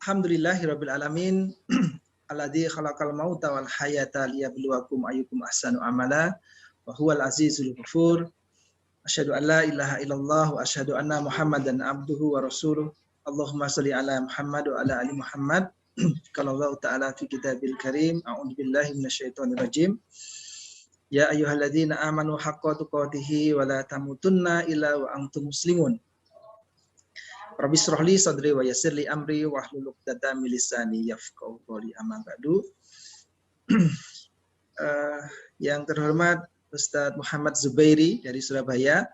Alhamdulillahirabbil alamin. Alladzi khalaqal mauta wal hayata liyabluwakum ayyukum ahsanu amala wa huwal azizul ghafur. Asyhadu an la ilaha illallah wa asyhadu anna Muhammadan abduhu wa rasuluh. Allahumma shalli ala Muhammad wa ala ali Muhammad. Qala Allah ta'ala fi kitabil karim, a'udzu billahi minasyaitonir rajim. Ya ayyuhalladzina amanu haqqa tuqatih wa la tamutunna illa wa antum muslimun. Rabbi shrahli sadri wa yassirli amri wahlul 'uqdatam min lisani yafqahu qawli, amma ba'du. Yang terhormat Ustadz Muhammad Zubairi dari Surabaya,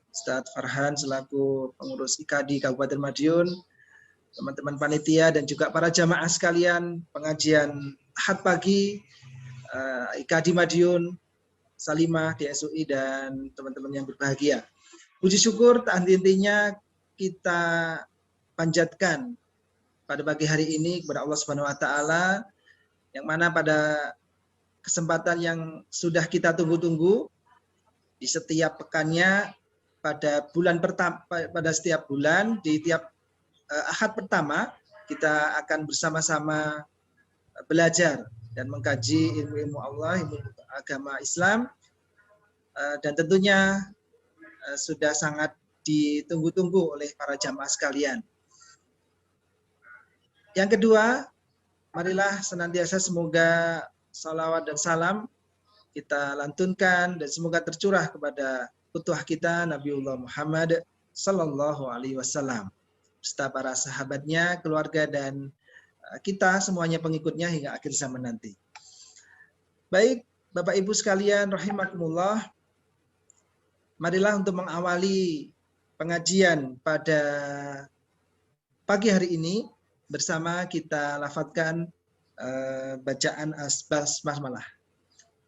Ustadz Farhan selaku pengurus IKADI Kabupaten Madiun, teman-teman panitia dan juga para jamaah sekalian pengajian Ahad pagi IKADI Madiun, Salimah, DSUI dan teman-teman yang berbahagia. Puji syukur tak henti-hentinya kita panjatkan pada pagi hari ini kepada Allah Subhanahu wa taala, yang mana pada kesempatan yang sudah kita tunggu-tunggu di setiap pekannya pada bulan pertama, pada setiap bulan di tiap Ahad pertama kita akan bersama-sama belajar dan mengkaji ilmu Allah, ilmu agama Islam, dan tentunya sudah sangat ditunggu-tunggu oleh para jamaah sekalian. Yang kedua, marilah senantiasa semoga salawat dan salam kita lantunkan dan semoga tercurah kepada putuh kita Nabiullah Muhammad sallallahu alaihi wasallam serta para sahabatnya, keluarga dan kita semuanya pengikutnya hingga akhir zaman nanti. Baik, Bapak Ibu sekalian rahimakumullah, marilah untuk mengawali pengajian pada pagi hari ini bersama kita lafadzkan bacaan basmalah.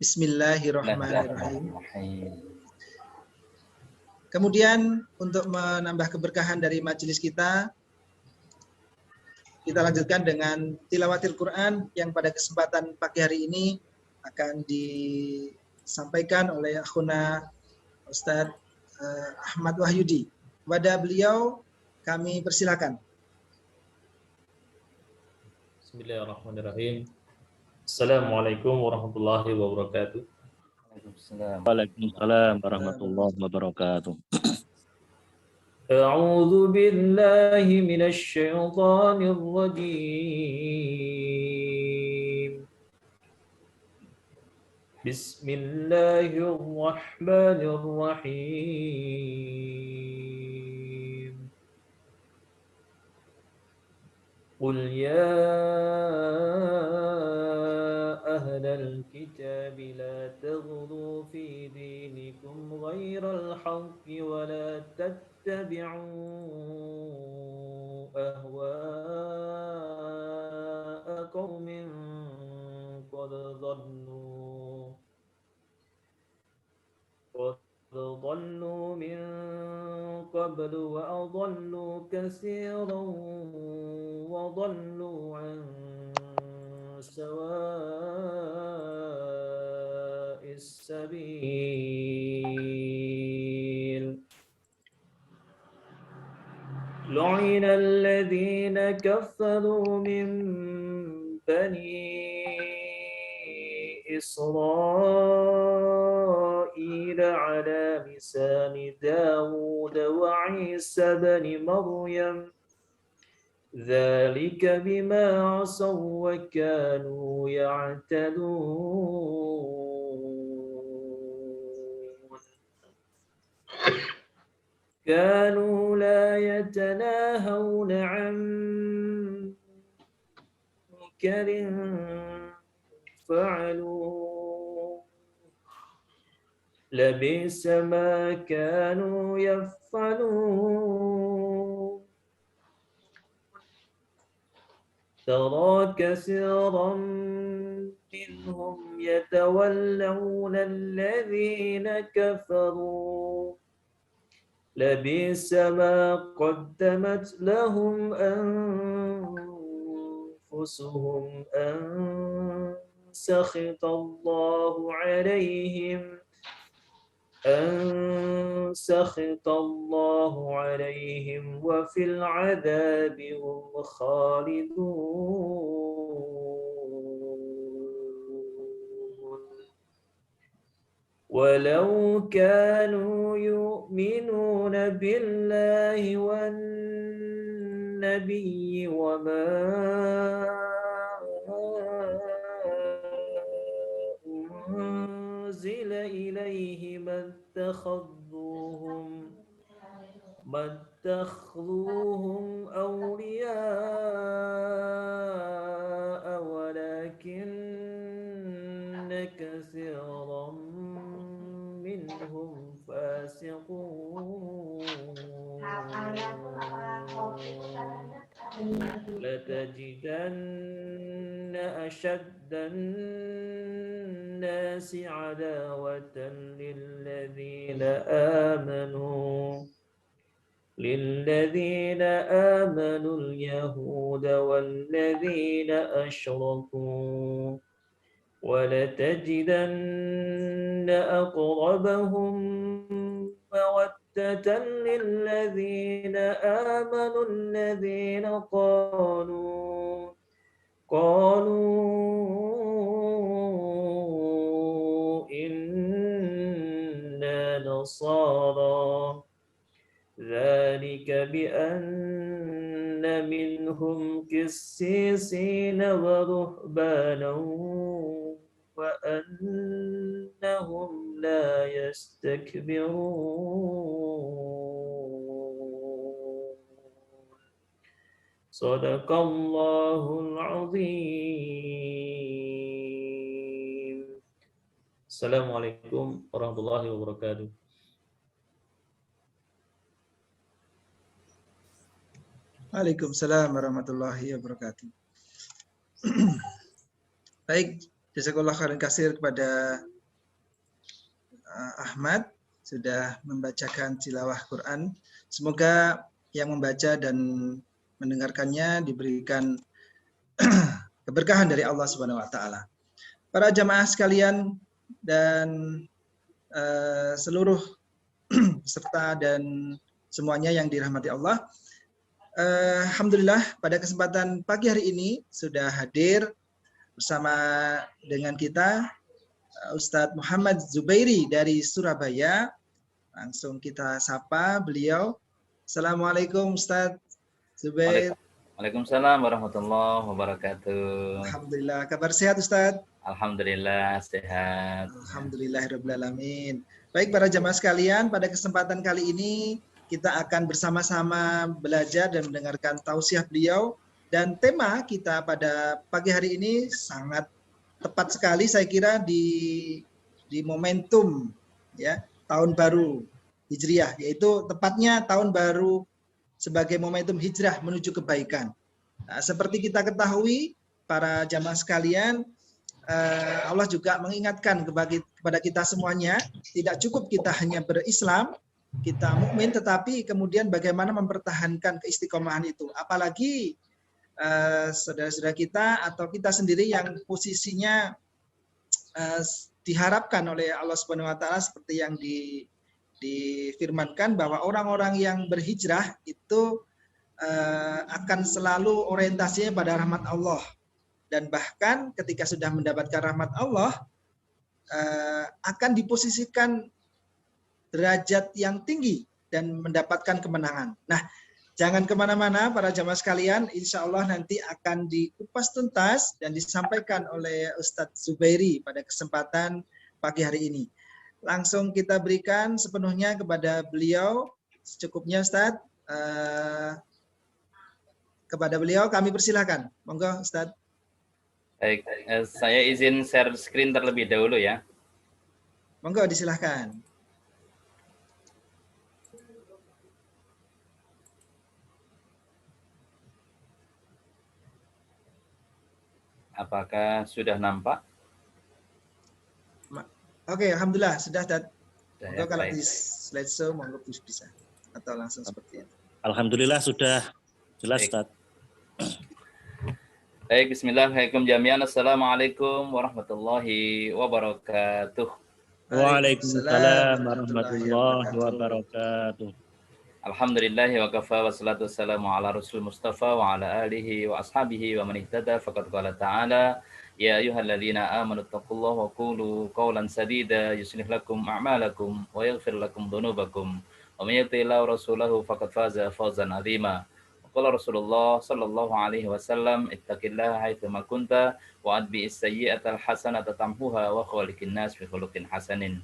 Bismillahirrahmanirrahim. Kemudian untuk menambah keberkahan dari majelis kita lanjutkan dengan tilawatil Quran yang pada kesempatan pagi hari ini akan disampaikan oleh akhuna Ustadz Ahmad Wahyudi. Kepada beliau kami persilakan. Bismillahirrahmanirrahim. Assalamualaikum warahmatullahi wabarakatuh. Waalaikumsalam warahmatullahi wabarakatuh. A'udzu billahi minasy syaithanir rajim. Bismillahirrahmanirrahim. Qul ya ahlal kitab la taghlu fi dinikum ghairal haqqi wa la tattabi'u ahwa'a qaumin qad ضلوا من قبل وأضلوا كثيرا وضلوا عن سواء السبيل لعن الذين كفروا من بني إسرائيل على لسان داود وعيسى بن مريم ذلك بما عصوا وكانوا يعتدون كانوا لا يتناهون عن منكر فعلوا لبئس ما كانوا يفعلون ترى كثيرا منهم يتولون الذين كفروا لبئس ما قدمت لهم أنفسهم أن سخط الله عليهم أن سخط الله عليهم وفي العذاب هم خالدون ولو كانوا يؤمنون بالله والنبي وما أنزل إليه ما اتخذوهم أولياء ولكن كثيرا منهم فاسقون لتجدن أشد الناس عداوة للذين آمنوا اليهود والذين أشركوا ولتجدن أقربهم مودة للذين آمنوا الذين قالوا إنا نصارى ذلك بأن منهم قسيسين ورهبانا وأنهم لا يستكبرون صدق الله العظيم. Assalamualaikum warahmatullahi wabarakatuh. Waalaikumsalam warahmatullahi wabarakatuh. Baik, jazakallah khairan katsir kepada Ahmad sudah membacakan tilawah Quran. Semoga yang membaca dan mendengarkannya diberikan keberkahan dari Allah Subhanahu wa taala. Para jamaah sekalian dan seluruh peserta dan semuanya yang dirahmati Allah. Alhamdulillah pada kesempatan pagi hari ini sudah hadir bersama dengan kita Ustadz Muhammad Zubairi dari Surabaya. Langsung kita sapa beliau. Assalamualaikum Ustadz Zubair. Waalaikumsalam warahmatullahi wabarakatuh. Alhamdulillah, kabar sehat Ustadz? Alhamdulillah sehat. Alhamdulillahirabbil alamin. Baik para jamaah sekalian, pada kesempatan kali ini kita akan bersama-sama belajar dan mendengarkan tausiah beliau, dan tema kita pada pagi hari ini sangat tepat sekali saya kira di momentum ya tahun baru Hijriah, yaitu tepatnya tahun baru sebagai momentum hijrah menuju kebaikan. Nah, seperti kita ketahui para jamaah sekalian, Allah juga mengingatkan kepada kita semuanya, tidak cukup kita hanya berislam, kita mukmin, tetapi kemudian bagaimana mempertahankan keistiqomahan itu, apalagi saudara-saudara kita atau kita sendiri yang posisinya diharapkan oleh Allah Subhanahu wa taala seperti yang difirmankan bahwa orang-orang yang berhijrah itu akan selalu orientasinya pada rahmat Allah, dan bahkan ketika sudah mendapatkan rahmat Allah akan diposisikan derajat yang tinggi dan mendapatkan kemenangan. Nah, jangan kemana-mana para jamaah sekalian, insya Allah nanti akan dikupas tuntas dan disampaikan oleh Ustadz Zubairi pada kesempatan pagi hari ini. Langsung kita berikan sepenuhnya kepada beliau, secukupnya Ustadz. Kepada beliau kami persilahkan. Monggo Ustadz. Baik, saya izin share screen terlebih dahulu ya. Monggo disilahkan. Apakah sudah nampak? Oke, alhamdulillah sudah. Monggo kalau baik. di slideshow monggo bisa atau langsung seperti itu. Alhamdulillah sudah jelas, Baik. Ustaz. Baik, bismillahirrahmanirrahim jami'an. Assalamualaikum warahmatullahi wabarakatuh. Waalaikumsalam warahmatullahi wabarakatuh. Alhamdulillah wa kafa wa salatu wassalamu ala rasul mustafa wa ala alihi wa ashabihi wa man ihtada faqad qala ta'ala ya ayyuhalladzina amanu taqullaha wa qulu qawlan sadida yuslih lakum a'malakum wa yaghfir lakum dhunubakum wa may yuti'illah rasulahu faqad faza fawzan 'azima. Qala Rasulullah sallallahu alaihi wasallam ittaqillaha haitsu ma kunta wa adbi'is sayyi'atal hasanata tamhuha wa khaliqin nas bi khuluqin hasanin.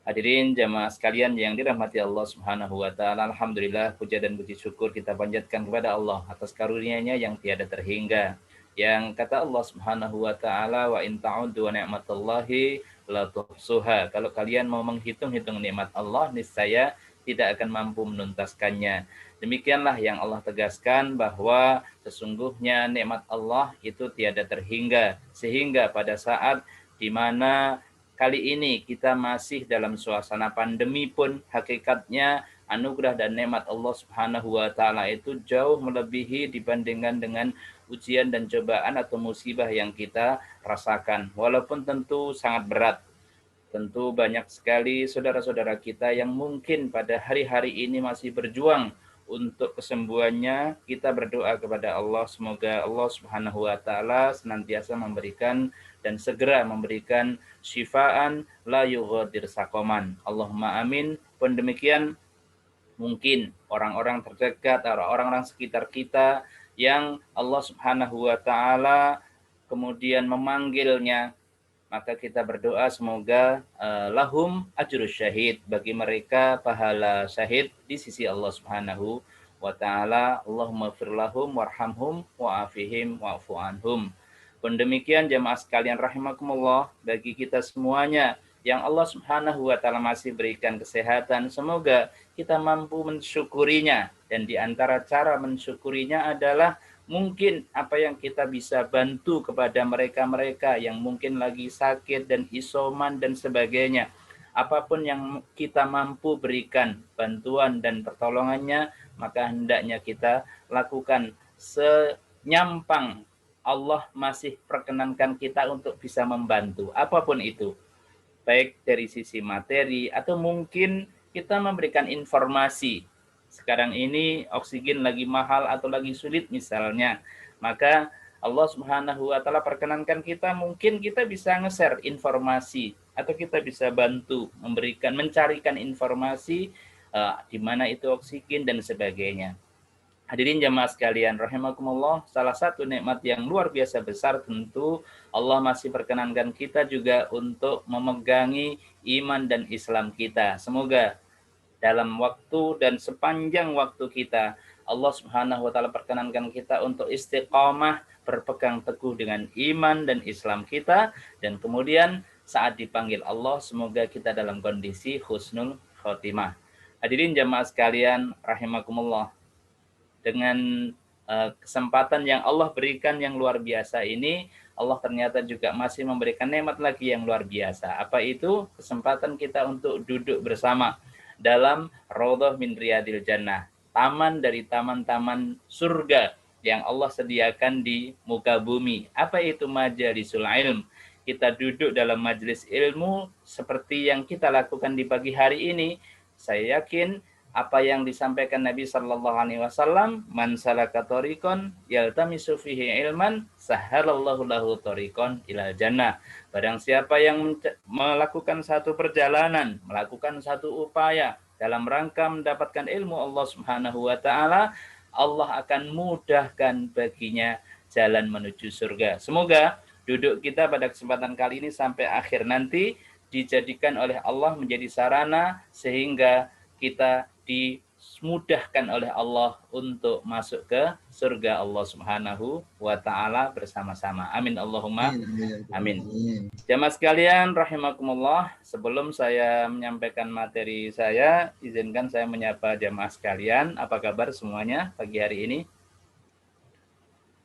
Hadirin jamaah sekalian yang dirahmati Allah Subhanahu wa taala, alhamdulillah puja dan puji syukur kita panjatkan kepada Allah atas karunia-Nya yang tiada terhingga. Yang kata Allah Subhanahu wa taala, wa in ta'uddu ni'matallahi la tuhsuha. Kalau kalian mau menghitung-hitung nikmat Allah, niscaya tidak akan mampu menuntaskannya. Demikianlah yang Allah tegaskan bahwa sesungguhnya nikmat Allah itu tiada terhingga, sehingga pada saat di mana kali ini kita masih dalam suasana pandemi pun hakikatnya anugerah dan nikmat Allah Subhanahu wa taala itu jauh melebihi dibandingkan dengan ujian dan cobaan atau musibah yang kita rasakan. Walaupun tentu sangat berat. Tentu banyak sekali saudara-saudara kita yang mungkin pada hari-hari ini masih berjuang untuk kesembuhannya. Kita berdoa kepada Allah semoga Allah Subhanahu wa taala senantiasa memberikan dan segera memberikan syifaan la yughadir saqaman. Allahumma amin. Pun demikian mungkin orang-orang terdekat, orang-orang sekitar kita yang Allah Subhanahu wa taala kemudian memanggilnya, maka kita berdoa semoga lahum ajrus syahid, bagi mereka pahala syahid di sisi Allah Subhanahu wa taala. Allahumma fir lahum warhamhum wa'afihim wa'fu anhum. Pun demikian jamaah sekalian rahimakumullah, bagi kita semuanya yang Allah Subhanahu wa taala masih berikan kesehatan, semoga kita mampu mensyukurinya, dan di antara cara mensyukurinya adalah mungkin apa yang kita bisa bantu kepada mereka-mereka yang mungkin lagi sakit dan isoman dan sebagainya. Apapun yang kita mampu berikan bantuan dan pertolongannya, maka hendaknya kita lakukan senyampang Allah masih perkenankan kita untuk bisa membantu apapun itu, baik dari sisi materi atau mungkin kita memberikan informasi. Sekarang ini oksigen lagi mahal atau lagi sulit misalnya, maka Allah Subhanahu wa taala perkenankan kita, mungkin kita bisa nge-share informasi atau kita bisa bantu mencarikan informasi di mana itu oksigen dan sebagainya. Hadirin jamaah sekalian rahimakumullah, salah satu nikmat yang luar biasa besar tentu Allah masih perkenankan kita juga untuk memegangi iman dan Islam kita. Semoga dalam waktu dan sepanjang waktu kita, Allah Subhanahu wa taala perkenankan kita untuk istiqamah, berpegang teguh dengan iman dan Islam kita, dan kemudian saat dipanggil Allah semoga kita dalam kondisi husnul khotimah. Hadirin jamaah sekalian rahimakumullah, dengan kesempatan yang Allah berikan yang luar biasa ini, Allah ternyata juga masih memberikan nikmat lagi yang luar biasa. Apa itu? Kesempatan kita untuk duduk bersama dalam Raudhah min Riyadil Jannah, taman dari taman-taman surga yang Allah sediakan di muka bumi. Apa itu majalisul ilm? Kita duduk dalam majelis ilmu seperti yang kita lakukan di pagi hari ini. Saya yakin apa yang disampaikan Nabi sallallahu alaihi wasallam, man salaka thariqan yaltamisu fihi ilman sahhalallahu lahu thariqan ilal jannah. Barang siapa yang melakukan satu perjalanan, melakukan satu upaya dalam rangka mendapatkan ilmu Allah Subhanahu wa taala, Allah akan mudahkan baginya jalan menuju surga. Semoga duduk kita pada kesempatan kali ini sampai akhir nanti dijadikan oleh Allah menjadi sarana sehingga kita dimudahkan oleh Allah untuk masuk ke surga Allah Subhanahu wa taala bersama-sama. Amin Allahumma amin. Jamaah sekalian rahimakumullah, sebelum saya menyampaikan materi saya, izinkan saya menyapa jamaah sekalian. Apa kabar semuanya pagi hari ini?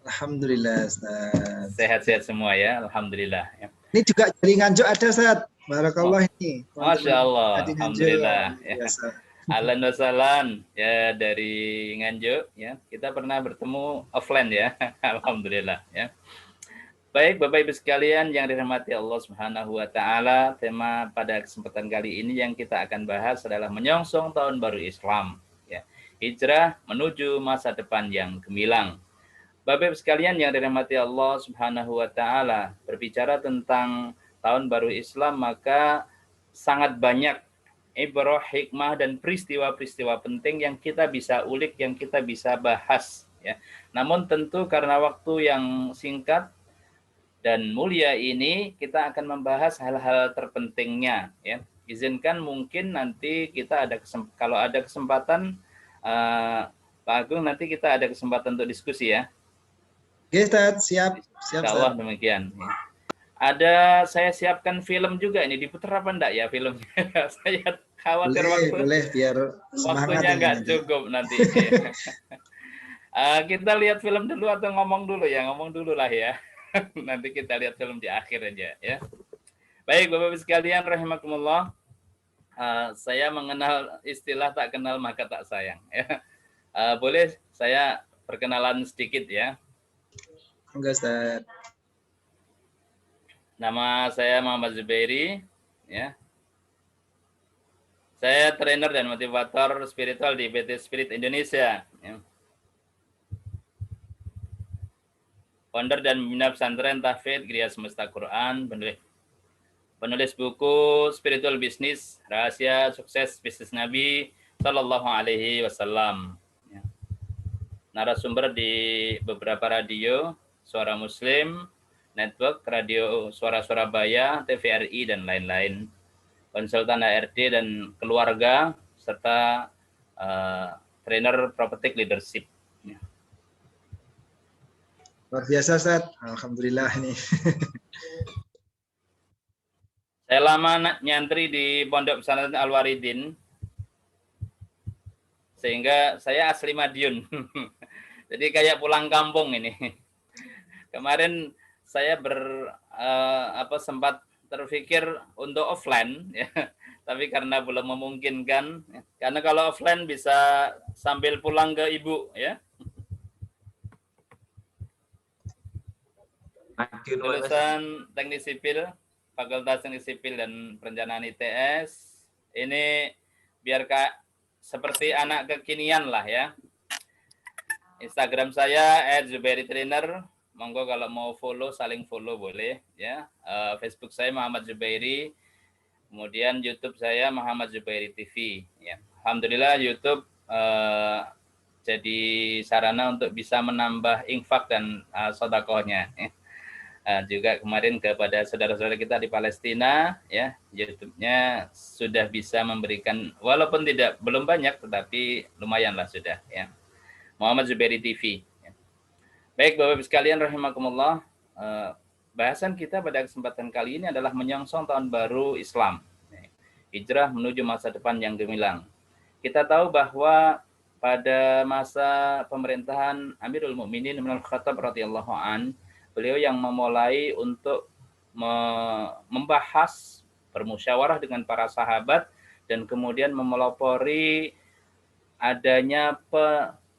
Alhamdulillah, Ustaz. Sehat-sehat semua ya, alhamdulillah. Ini juga dari Nganjuk ada, Ustaz. Barakallah ini. Masya Allah, alhamdulillah. Ya. Biasa. Ahlan wa sahlan ya dari Nganjuk ya. Kita pernah bertemu offline ya. Alhamdulillah ya. Baik, Bapak Ibu sekalian yang dirahmati Allah Subhanahu wa taala, tema pada kesempatan kali ini yang kita akan bahas adalah menyongsong tahun baru Islam, ya. Hijrah menuju masa depan yang gemilang. Bapak Ibu sekalian yang dirahmati Allah Subhanahu wa taala, berbicara tentang tahun baru Islam maka sangat banyak ibrah, hikmah dan peristiwa-peristiwa penting yang kita bisa ulik, yang kita bisa bahas, ya. Namun tentu karena waktu yang singkat dan mulia ini kita akan membahas hal-hal terpentingnya, ya. Izinkan mungkin nanti kita ada kalau ada kesempatan Pak Agung, nanti kita ada kesempatan untuk diskusi, ya. Oke, Ustaz, siap. Insya Allah demikian. Ya. Saya siapkan film juga ini, diputar apa enggak ya filmnya? Saya khawatir boleh biar waktunya nggak cukup nanti. Kita lihat film dulu atau ngomong dulu ya? Ngomong dulu lah ya. Nanti kita lihat film di akhir aja, ya. Baik, Bapak-Ibu sekalian rahimakumullah. Saya mengenal istilah tak kenal maka tak sayang, ya. Boleh saya perkenalan sedikit, ya? Enggak, Ustaz. Nama saya Muhammad Zubairi, ya. Saya trainer dan motivator spiritual di PT Spirit Indonesia, ya. Founder dan pembina pesantren Tahfidz Gria Semesta Quran, penulis buku Spiritual Business, Rahasia Sukses Bisnis Nabi Sallallahu Alaihi Wasallam. Ya. Narasumber di beberapa radio, Suara Muslim, Network, Radio Suara Surabaya, TVRI, dan lain-lain. Konsultan ARD dan keluarga, serta trainer prophetic leadership. Ya. Luar biasa, Ustaz. Alhamdulillah ini. Saya lama nyantri di Pondok Pesantren Al-Waridin, sehingga saya asli Madiun. Jadi kayak pulang kampung ini. Kemarin saya sempat terpikir untuk offline, ya. Tapi karena belum memungkinkan, ya. Karena kalau offline bisa sambil pulang ke ibu, ya. Lulusan Teknik Sipil, Fakultas Teknik Sipil dan Perencanaan ITS. Ini biar seperti anak kekinian lah, ya. Instagram saya @zubairi_trainer. Monggo kalau mau follow, saling follow boleh, ya. Facebook saya Muhammad Zubairi. Kemudian YouTube saya Muhammad Zubairi TV, ya. Alhamdulillah YouTube jadi sarana untuk bisa menambah infak dan sedekahnya. Juga kemarin kepada saudara-saudara kita di Palestina, ya, YouTube-nya sudah bisa memberikan, walaupun belum banyak, tetapi lumayanlah sudah, ya. Muhammad Zubairi TV. Ya. Baik, Bapak-Ibu sekalian rahimakumullah, bahasan kita pada kesempatan kali ini adalah menyongsong tahun baru Islam. Hijrah menuju masa depan yang gemilang. Kita tahu bahwa pada masa pemerintahan Amirul Mukminin Umar bin Khattab radhiyallahu an, beliau yang memulai untuk membahas, bermusyawarah dengan para sahabat, dan kemudian memelopori adanya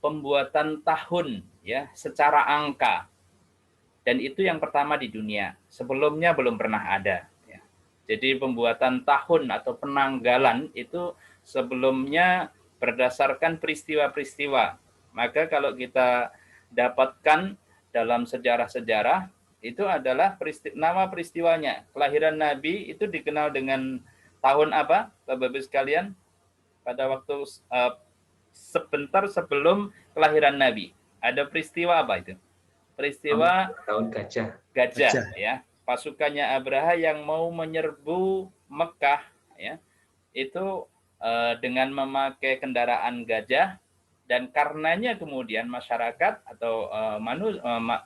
pembuatan tahun, ya, secara angka. Dan itu yang pertama di dunia. Sebelumnya belum pernah ada. Ya. Jadi pembuatan tahun atau penanggalan itu sebelumnya berdasarkan peristiwa-peristiwa. Maka kalau kita dapatkan dalam sejarah-sejarah, itu adalah nama peristiwanya. Kelahiran Nabi itu dikenal dengan tahun apa, Bapak-Ibu sekalian? Pada waktu sebentar sebelum kelahiran Nabi. Ada peristiwa apa itu? Peristiwa tahun gajah. Gajah, ya. Pasukannya Abraha yang mau menyerbu Mekah, ya. Itu dengan memakai kendaraan gajah. Dan karenanya kemudian masyarakat atau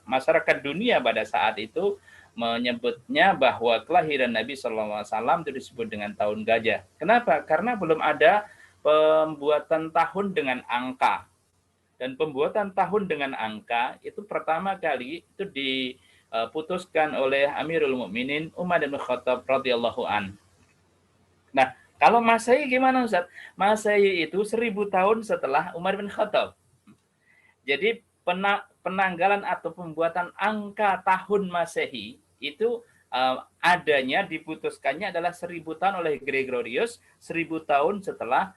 masyarakat dunia pada saat itu menyebutnya bahwa kelahiran Nabi SAW itu disebut dengan tahun gajah. Kenapa? Karena belum ada pembuatan tahun dengan angka. Dan pembuatan tahun dengan angka itu pertama kali itu diputuskan oleh Amirul Mukminin Umar bin Khattab radhiyallahu an. Nah, kalau Masehi gimana, Ustaz? Masehi itu 1000 tahun setelah Umar bin Khattab. Jadi penanggalan atau pembuatan angka tahun Masehi itu adanya, diputuskannya adalah 1000 tahun oleh Gregorius, 1000 tahun setelah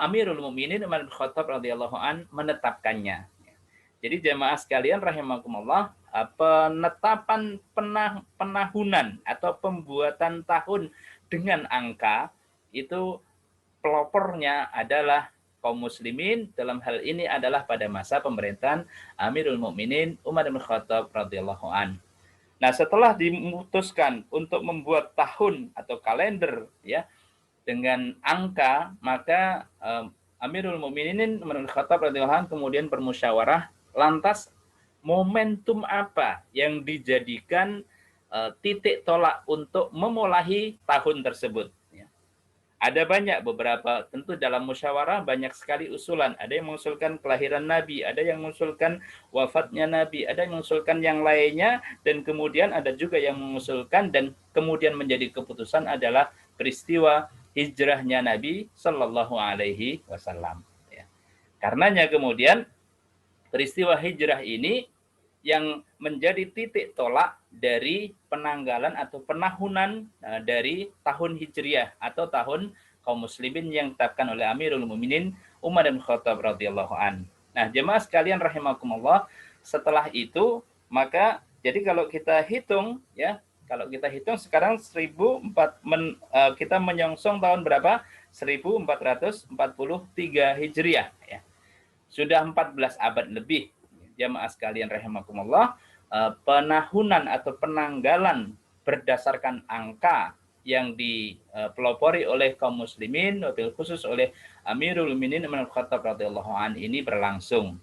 Amirul Mukminin Umar bin Khattab radhiyallahu an menetapkannya. Jadi jemaah sekalian rahimakumullah, penetapan penahunan atau pembuatan tahun dengan angka itu pelopornya adalah kaum muslimin, dalam hal ini adalah pada masa pemerintahan Amirul Mukminin Umar bin Khattab radhiyallahu an. Nah, setelah dimutuskan untuk membuat tahun atau kalender ya dengan angka, maka Amirul Mukminin Umar bin Khattab radhiyallahu an kemudian bermusyawarah, lantas momentum apa yang dijadikan titik tolak untuk memulai tahun tersebut. Ada banyak, beberapa, tentu dalam musyawarah banyak sekali usulan. Ada yang mengusulkan kelahiran Nabi, ada yang mengusulkan wafatnya Nabi, ada yang mengusulkan yang lainnya, dan kemudian ada juga yang mengusulkan dan kemudian menjadi keputusan adalah peristiwa hijrahnya Nabi Sallallahu Alaihi Wasallam. Karenanya kemudian peristiwa hijrah ini yang menjadi titik tolak dari penanggalan atau penahunan dari tahun Hijriah atau tahun kaum muslimin yang ditetapkan oleh Amirul Mukminin Umar bin Khattab radhiyallahu an. Nah, jemaah sekalian rahimakumullah, setelah itu maka jadi kalau kita hitung ya, kalau kita hitung sekarang kita menyongsong tahun berapa? 1443 Hijriah ya. Sudah 14 abad lebih. Jamaah sekalian rahimakumullah, penahunan atau penanggalan berdasarkan angka yang dipelopori oleh kaum muslimin, wabil khusus oleh Amirul Mukminin Umar bin Khattab radhiyallahu an ini berlangsung.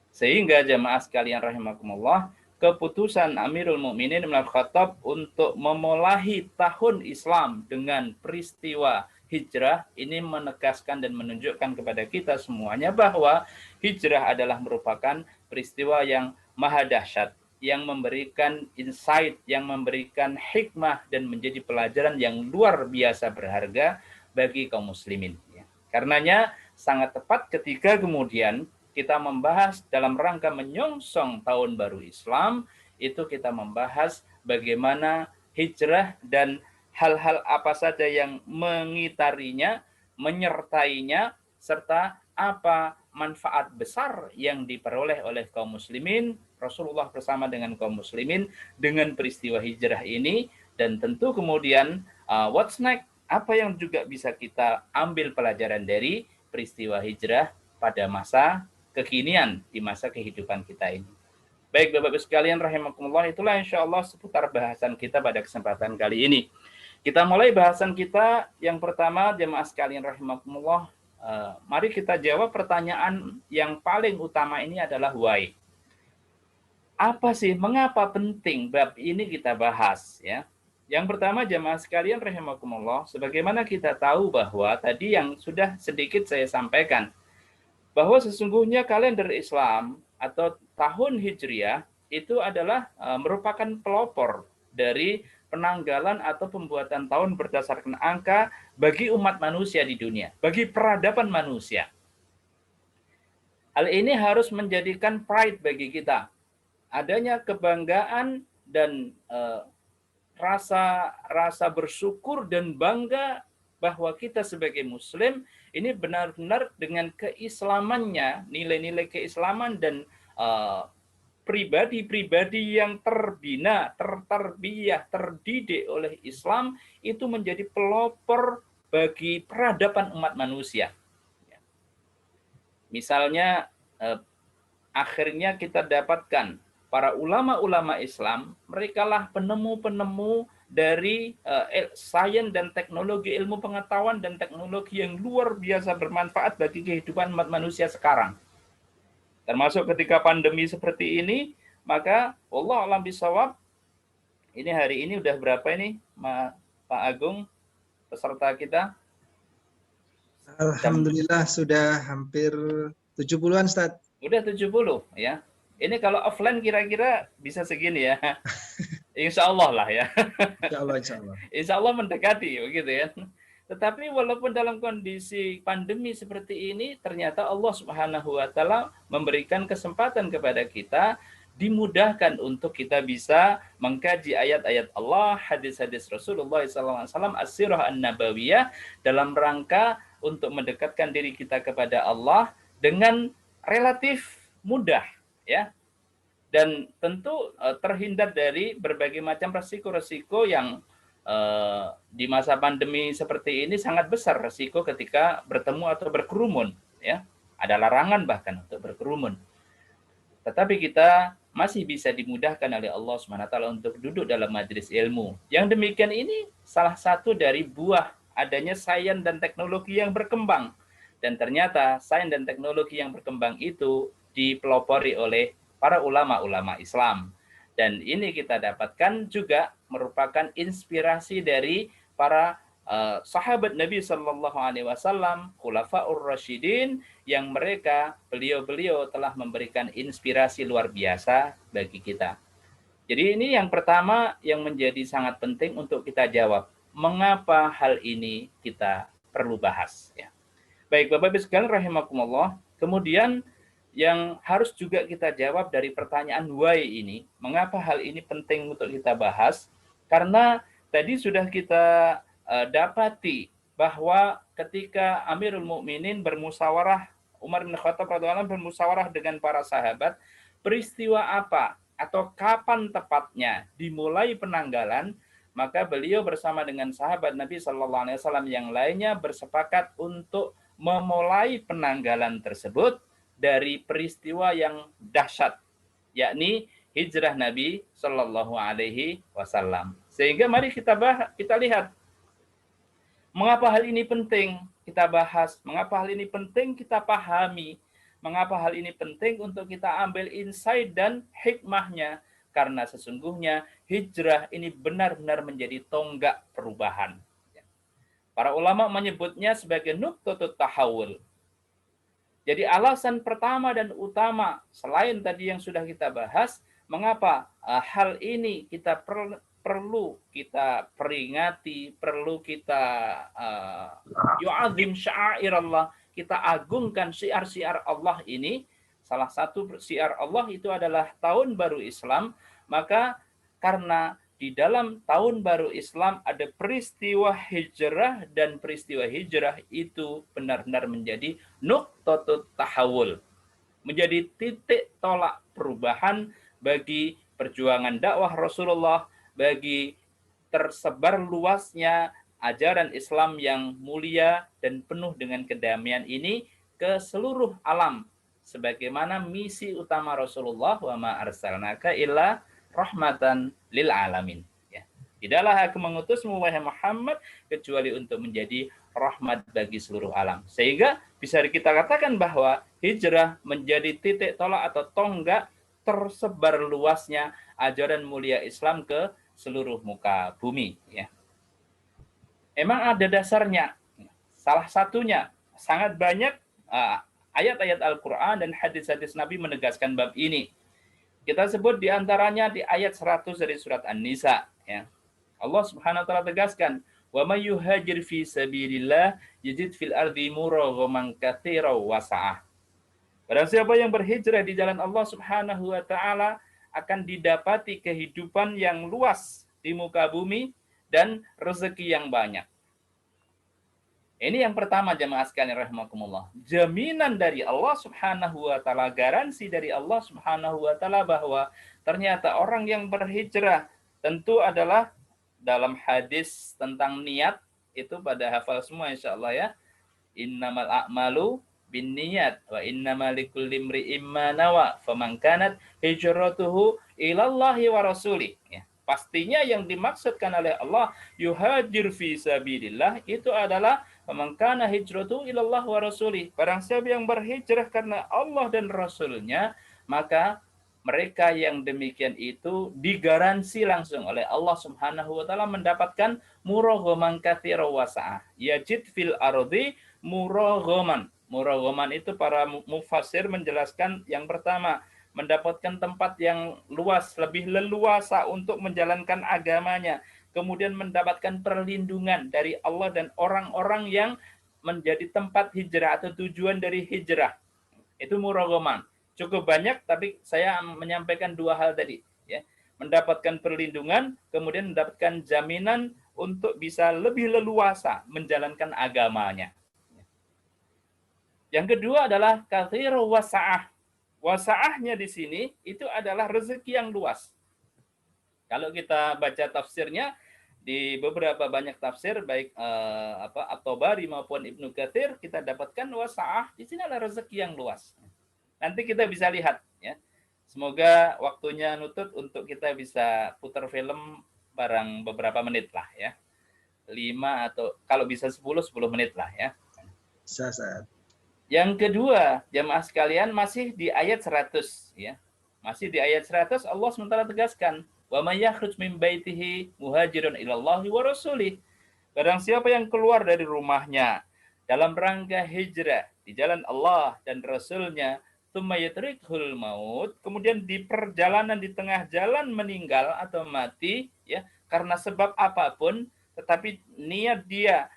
Sehingga jamaah sekalian rahimakumullah, keputusan Amirul Mukminin Umar bin Khattab untuk memulai tahun Islam dengan peristiwa hijrah ini menegaskan dan menunjukkan kepada kita semuanya bahwa hijrah adalah merupakan peristiwa yang maha dahsyat, yang memberikan insight, yang memberikan hikmah dan menjadi pelajaran yang luar biasa berharga bagi kaum muslimin. Karenanya sangat tepat ketika kemudian kita membahas dalam rangka menyongsong tahun baru Islam, itu kita membahas bagaimana hijrah dan hal-hal apa saja yang mengitarinya, menyertainya, serta apa manfaat besar yang diperoleh oleh kaum muslimin, Rasulullah bersama dengan kaum muslimin dengan peristiwa hijrah ini, dan tentu kemudian what's next, apa yang juga bisa kita ambil pelajaran dari peristiwa hijrah pada masa kekinian, di masa kehidupan kita ini. Baik Bapak-Ibu sekalian rahimakumullah, itulah insyaallah seputar bahasan kita pada kesempatan kali ini. Kita mulai bahasan kita yang pertama, jemaah sekalian rahimakumullah. Mari kita jawab pertanyaan yang paling utama ini adalah why. Apa sih, mengapa penting bab ini kita bahas ya? Yang pertama jemaah sekalian rahimakumullah, sebagaimana kita tahu bahwa tadi yang sudah sedikit saya sampaikan, bahwa sesungguhnya kalender Islam atau tahun Hijriah itu adalah merupakan pelopor dari penanggalan atau pembuatan tahun berdasarkan angka bagi umat manusia di dunia, bagi peradaban manusia. Hal ini harus menjadikan pride bagi kita. Adanya kebanggaan dan rasa bersyukur dan bangga bahwa kita sebagai muslim ini benar-benar dengan keislamannya, nilai-nilai keislaman dan pribadi-pribadi yang terbina, tertarbiyah, terdidik oleh Islam itu menjadi pelopor bagi peradaban umat manusia. Misalnya akhirnya kita dapatkan para ulama-ulama Islam, merekalah penemu-penemu dari sains dan teknologi, ilmu pengetahuan dan teknologi yang luar biasa bermanfaat bagi kehidupan umat manusia sekarang. Termasuk ketika pandemi seperti ini, maka wallahu a'lam bishawab, ini hari ini udah berapa ini Pak Agung peserta kita? Alhamdulillah sudah hampir 70-an Ustaz. Udah 70 ya. Ini kalau offline kira-kira bisa segini ya. Insya Allah lah ya. Insya Allah, insya Allah. Insya Allah mendekati begitu ya. Tetapi walaupun dalam kondisi pandemi seperti ini, ternyata Allah Subhanahu wa taala memberikan kesempatan kepada kita, dimudahkan untuk kita bisa mengkaji ayat-ayat Allah, hadis-hadis Rasulullah SAW, as-sirah an-nabawiyah, dalam rangka untuk mendekatkan diri kita kepada Allah dengan relatif mudah, ya. Dan tentu terhindar dari berbagai macam resiko-resiko yang di masa pandemi seperti ini sangat besar resiko ketika bertemu atau berkerumun, ya. Ada larangan bahkan untuk berkerumun. Tetapi kita masih bisa dimudahkan oleh Allah SWT untuk duduk dalam majelis ilmu. Yang demikian ini salah satu dari buah adanya sains dan teknologi yang berkembang. Dan ternyata sains dan teknologi yang berkembang itu dipelopori oleh para ulama-ulama Islam. Dan ini kita dapatkan juga merupakan inspirasi dari para sahabat Nabi Sallallahu Alaihi Wasallam, Khulafaur Rasyidin, yang beliau-beliau telah memberikan inspirasi luar biasa bagi kita. Jadi ini yang pertama yang menjadi sangat penting untuk kita jawab. Mengapa hal ini kita perlu bahas? Ya. Baik, Bapak-Ibu sekalian rahimakumullah. Kemudian yang harus juga kita jawab dari pertanyaan why ini, mengapa hal ini penting untuk kita bahas? Karena tadi sudah kita dapati bahwa ketika Amirul Mukminin bermusyawarah, Umar bin Khattab radhiyallahu anhu bermusyawarah dengan para sahabat, peristiwa apa atau kapan tepatnya dimulai penanggalan, maka beliau bersama dengan sahabat Nabi Sallallahu Alaihi Wasallam yang lainnya bersepakat untuk memulai penanggalan tersebut dari peristiwa yang dahsyat, yakni hijrah Nabi Shallallahu Alaihi Wasallam. Sehingga mari kita lihat mengapa hal ini penting kita bahas, mengapa hal ini penting kita pahami, mengapa hal ini penting untuk kita ambil insight dan hikmahnya, karena sesungguhnya hijrah ini benar-benar menjadi tonggak perubahan. Para ulama menyebutnya sebagai nuqtatut tahawul. Jadi alasan pertama dan utama selain tadi yang sudah kita bahas, mengapa hal ini kita perlu kita peringati, perlu kita yu'adzim sya'airallah, kita agungkan syiar-syiar Allah ini. Salah satu syiar Allah itu adalah tahun baru Islam, maka karena di dalam tahun baru Islam ada peristiwa hijrah, dan peristiwa hijrah itu benar-benar menjadi nuqtatut tahawul, menjadi titik tolak perubahan bagi perjuangan dakwah Rasulullah, bagi tersebar luasnya ajaran Islam yang mulia dan penuh dengan kedamaian ini ke seluruh alam, sebagaimana misi utama Rasulullah, wa ma arsalnaka illa rahmatan lil alamin. Ya. Tidaklah aku mengutusmu wahai Muhammad kecuali untuk menjadi rahmat bagi seluruh alam. Sehingga bisa kita katakan bahwa hijrah menjadi titik tolak atau tonggak tersebar luasnya ajaran mulia Islam ke seluruh muka bumi. Ya. Emang ada dasarnya. Salah satunya sangat banyak ayat-ayat Al-Quran dan hadis-hadis Nabi menegaskan bab ini. Kita sebut diantaranya di ayat 100 dari surat An-Nisa. Ya. Allah Subhanahu wa taala tegaskan, "Wa may yuhajir fi sabilillah yajid fil ardi muraghaman katsiran wa sa'ah." Barang siapa yang berhijrah di jalan Allah Subhanahu wa taala akan didapati kehidupan yang luas di muka bumi dan rezeki yang banyak. Ini yang pertama jemaah sekalian rahimakumullah. Jaminan dari Allah Subhanahu wa taala, garansi dari Allah Subhanahu wa taala bahwa ternyata orang yang berhijrah tentu adalah dalam hadis tentang niat itu pada hafal semua insyaallah ya. Innamal a'malu binniyat wa innamal likulli imri'in ma nawa faman kanat hijratuhu ilallahi wa rasulih. Ya. Pastinya yang dimaksudkan oleh Allah yuhajir fi sabilillah itu adalah faman hijratuhu ilallah wa rasulih. Barang siapa yang berhijrah karena Allah dan Rasulnya, maka mereka yang demikian itu digaransi langsung oleh Allah Subhanahu wa taala mendapatkan muraghaman katsiran wa sa'ah. Yajid fil ardi muraghaman. Muraghaman itu para mufassir menjelaskan yang pertama, mendapatkan tempat yang luas, lebih leluasa untuk menjalankan agamanya. kemudian mendapatkan perlindungan dari Allah dan orang-orang yang menjadi tempat hijrah atau tujuan dari hijrah. Itu muraghaman. Cukup banyak, tapi saya menyampaikan dua hal tadi. Ya. Mendapatkan perlindungan, kemudian mendapatkan jaminan untuk bisa lebih leluasa menjalankan agamanya. Yang kedua adalah kathiru wasa'ah. Wasa'ahnya di sini itu adalah rezeki yang luas. Kalau kita baca tafsirnya, di beberapa banyak tafsir, baik At-Tabari maupun Ibnu Katsir, kita dapatkan wasa'ah, di sini adalah rezeki yang luas. Nanti kita bisa lihat, ya. Semoga waktunya nutut untuk kita bisa putar film barang beberapa menit lah, ya. 5 atau kalau bisa 10 menit lah, ya. Saat. Yang kedua, jamaah sekalian, masih di ayat 100, ya. Masih di ayat 100 Allah sementara tegaskan, wa may yakhruj min baitihi muhajirun ilallahi wa rasulih. Barang siapa yang keluar dari rumahnya dalam rangka hijrah di jalan Allah dan Rasulnya, tsumma yatrikhul maut, kemudian di perjalanan di tengah jalan meninggal atau mati, ya, karena sebab apapun, tetapi niat dia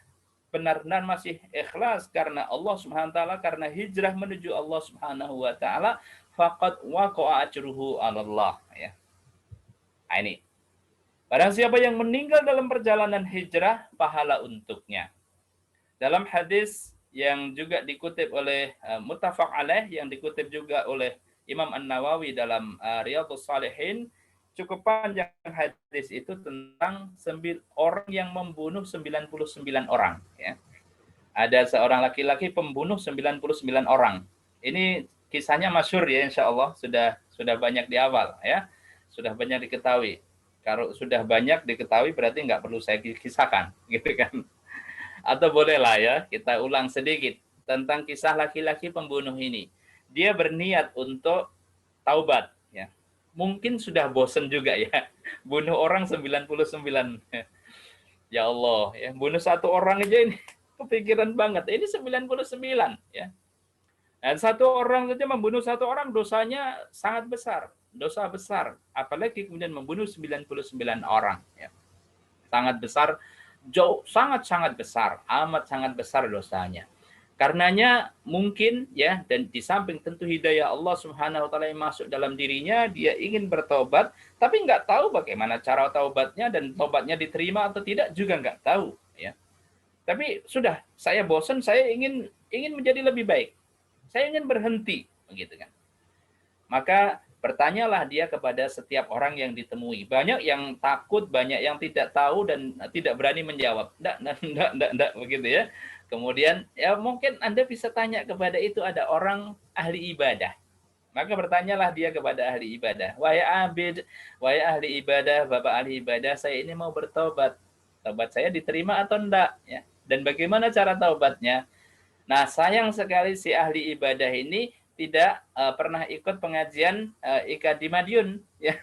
benar-benar masih ikhlas karena Allah Subhanahu wa taala, karena hijrah menuju Allah Subhanahu wa taala, faqad waqa'a ajruhu 'ala Allah, ya. Nah, ini. Barang siapa yang meninggal dalam perjalanan hijrah, pahala untuknya. Dalam hadis yang juga dikutip oleh muttafaq alaih, yang dikutip juga oleh Imam An-Nawawi dalam Riyadhus Shalihin, cukup panjang hadis itu tentang orang yang membunuh 99 orang, ya. Ada seorang laki-laki pembunuh 99 orang. Ini kisahnya masyhur, ya, insyaallah sudah banyak di awal, ya. Sudah banyak diketahui. Kalau sudah banyak diketahui berarti nggak perlu saya kisahkan, gitu kan. Atau bolehlah, ya, kita ulang sedikit tentang kisah laki-laki pembunuh ini. Dia berniat untuk taubat, ya. Mungkin sudah bosan juga, ya, bunuh orang 99. Ya Allah, ya, bunuh satu orang aja ini kepikiran banget. Ini 99, ya. Dan satu orang saja, membunuh satu orang dosanya sangat besar. Dosa besar, apalagi kemudian membunuh 99 orang, ya. Sangat besar, jauh, sangat besar, amat sangat besar dosanya. Karenanya mungkin, ya, dan di samping tentu hidayah Allah Subhanahu wa taala yang masuk dalam dirinya, dia ingin bertobat, tapi nggak tahu bagaimana cara taubatnya, dan taubatnya diterima atau tidak juga nggak tahu, ya. Tapi sudah, saya bosan, saya ingin menjadi lebih baik. Saya ingin berhenti, begitu kan. Maka bertanyalah dia kepada setiap orang yang ditemui. Banyak yang takut, banyak yang tidak tahu dan tidak berani menjawab. Enggak, begitu, ya. Kemudian, ya, mungkin Anda bisa tanya kepada itu ada orang ahli ibadah. Maka bertanyalah dia kepada ahli ibadah. Wahai abid, wahai ahli ibadah, bapak ahli ibadah, saya ini mau bertobat. Taubat saya diterima atau enggak, ya? Dan bagaimana cara taubatnya? Nah, sayang sekali si ahli ibadah ini tidak pernah ikut pengajian IKADI Madiun, ya.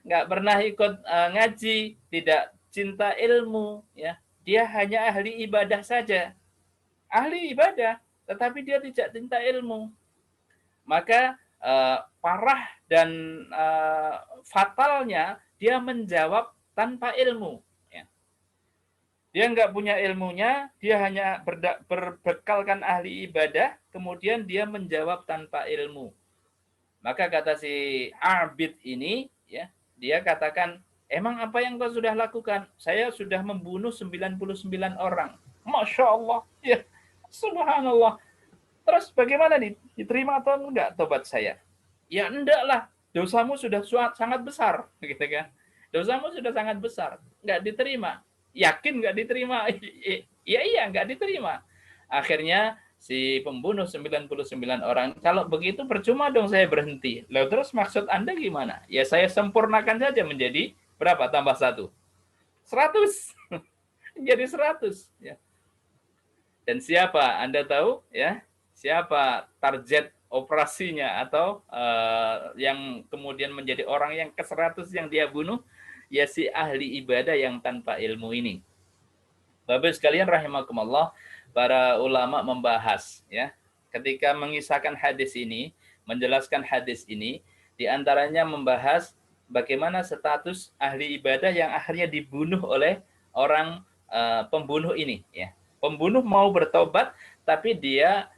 Nggak pernah ikut ngaji, tidak cinta ilmu, ya. Dia hanya ahli ibadah saja. Ahli ibadah, tetapi dia tidak cinta ilmu. Maka parah dan fatalnya dia menjawab tanpa ilmu. Dia nggak punya ilmunya, dia hanya berbekalkan ahli ibadah, kemudian dia menjawab tanpa ilmu. Maka kata si Abid ini, ya, dia katakan, emang apa yang kau sudah lakukan? Saya sudah membunuh 99 orang. Masya Allah, ya, subhanallah. Terus bagaimana nih? Diterima atau enggak tobat saya? Ya enggak lah, dosamu sudah sangat besar, gitu kan? Dosamu sudah sangat besar, enggak diterima. Yakin nggak diterima? Iya, nggak diterima. Akhirnya si pembunuh 99 orang, kalau begitu percuma dong saya berhenti. Lalu terus maksud Anda gimana? Ya saya sempurnakan saja menjadi berapa tambah 1? 100. Jadi 100. Ya. Dan siapa? Anda tahu, ya? Siapa target operasinya atau yang kemudian menjadi orang yang ke-100 yang dia bunuh? Ya si ahli ibadah yang tanpa ilmu ini. Bapak sekalian rahimakumullah, para ulama membahas, ya, ketika mengisahkan hadis ini, menjelaskan hadis ini, di antaranya membahas bagaimana status ahli ibadah yang akhirnya dibunuh oleh orang pembunuh ini, ya. Pembunuh mau bertobat, tapi dia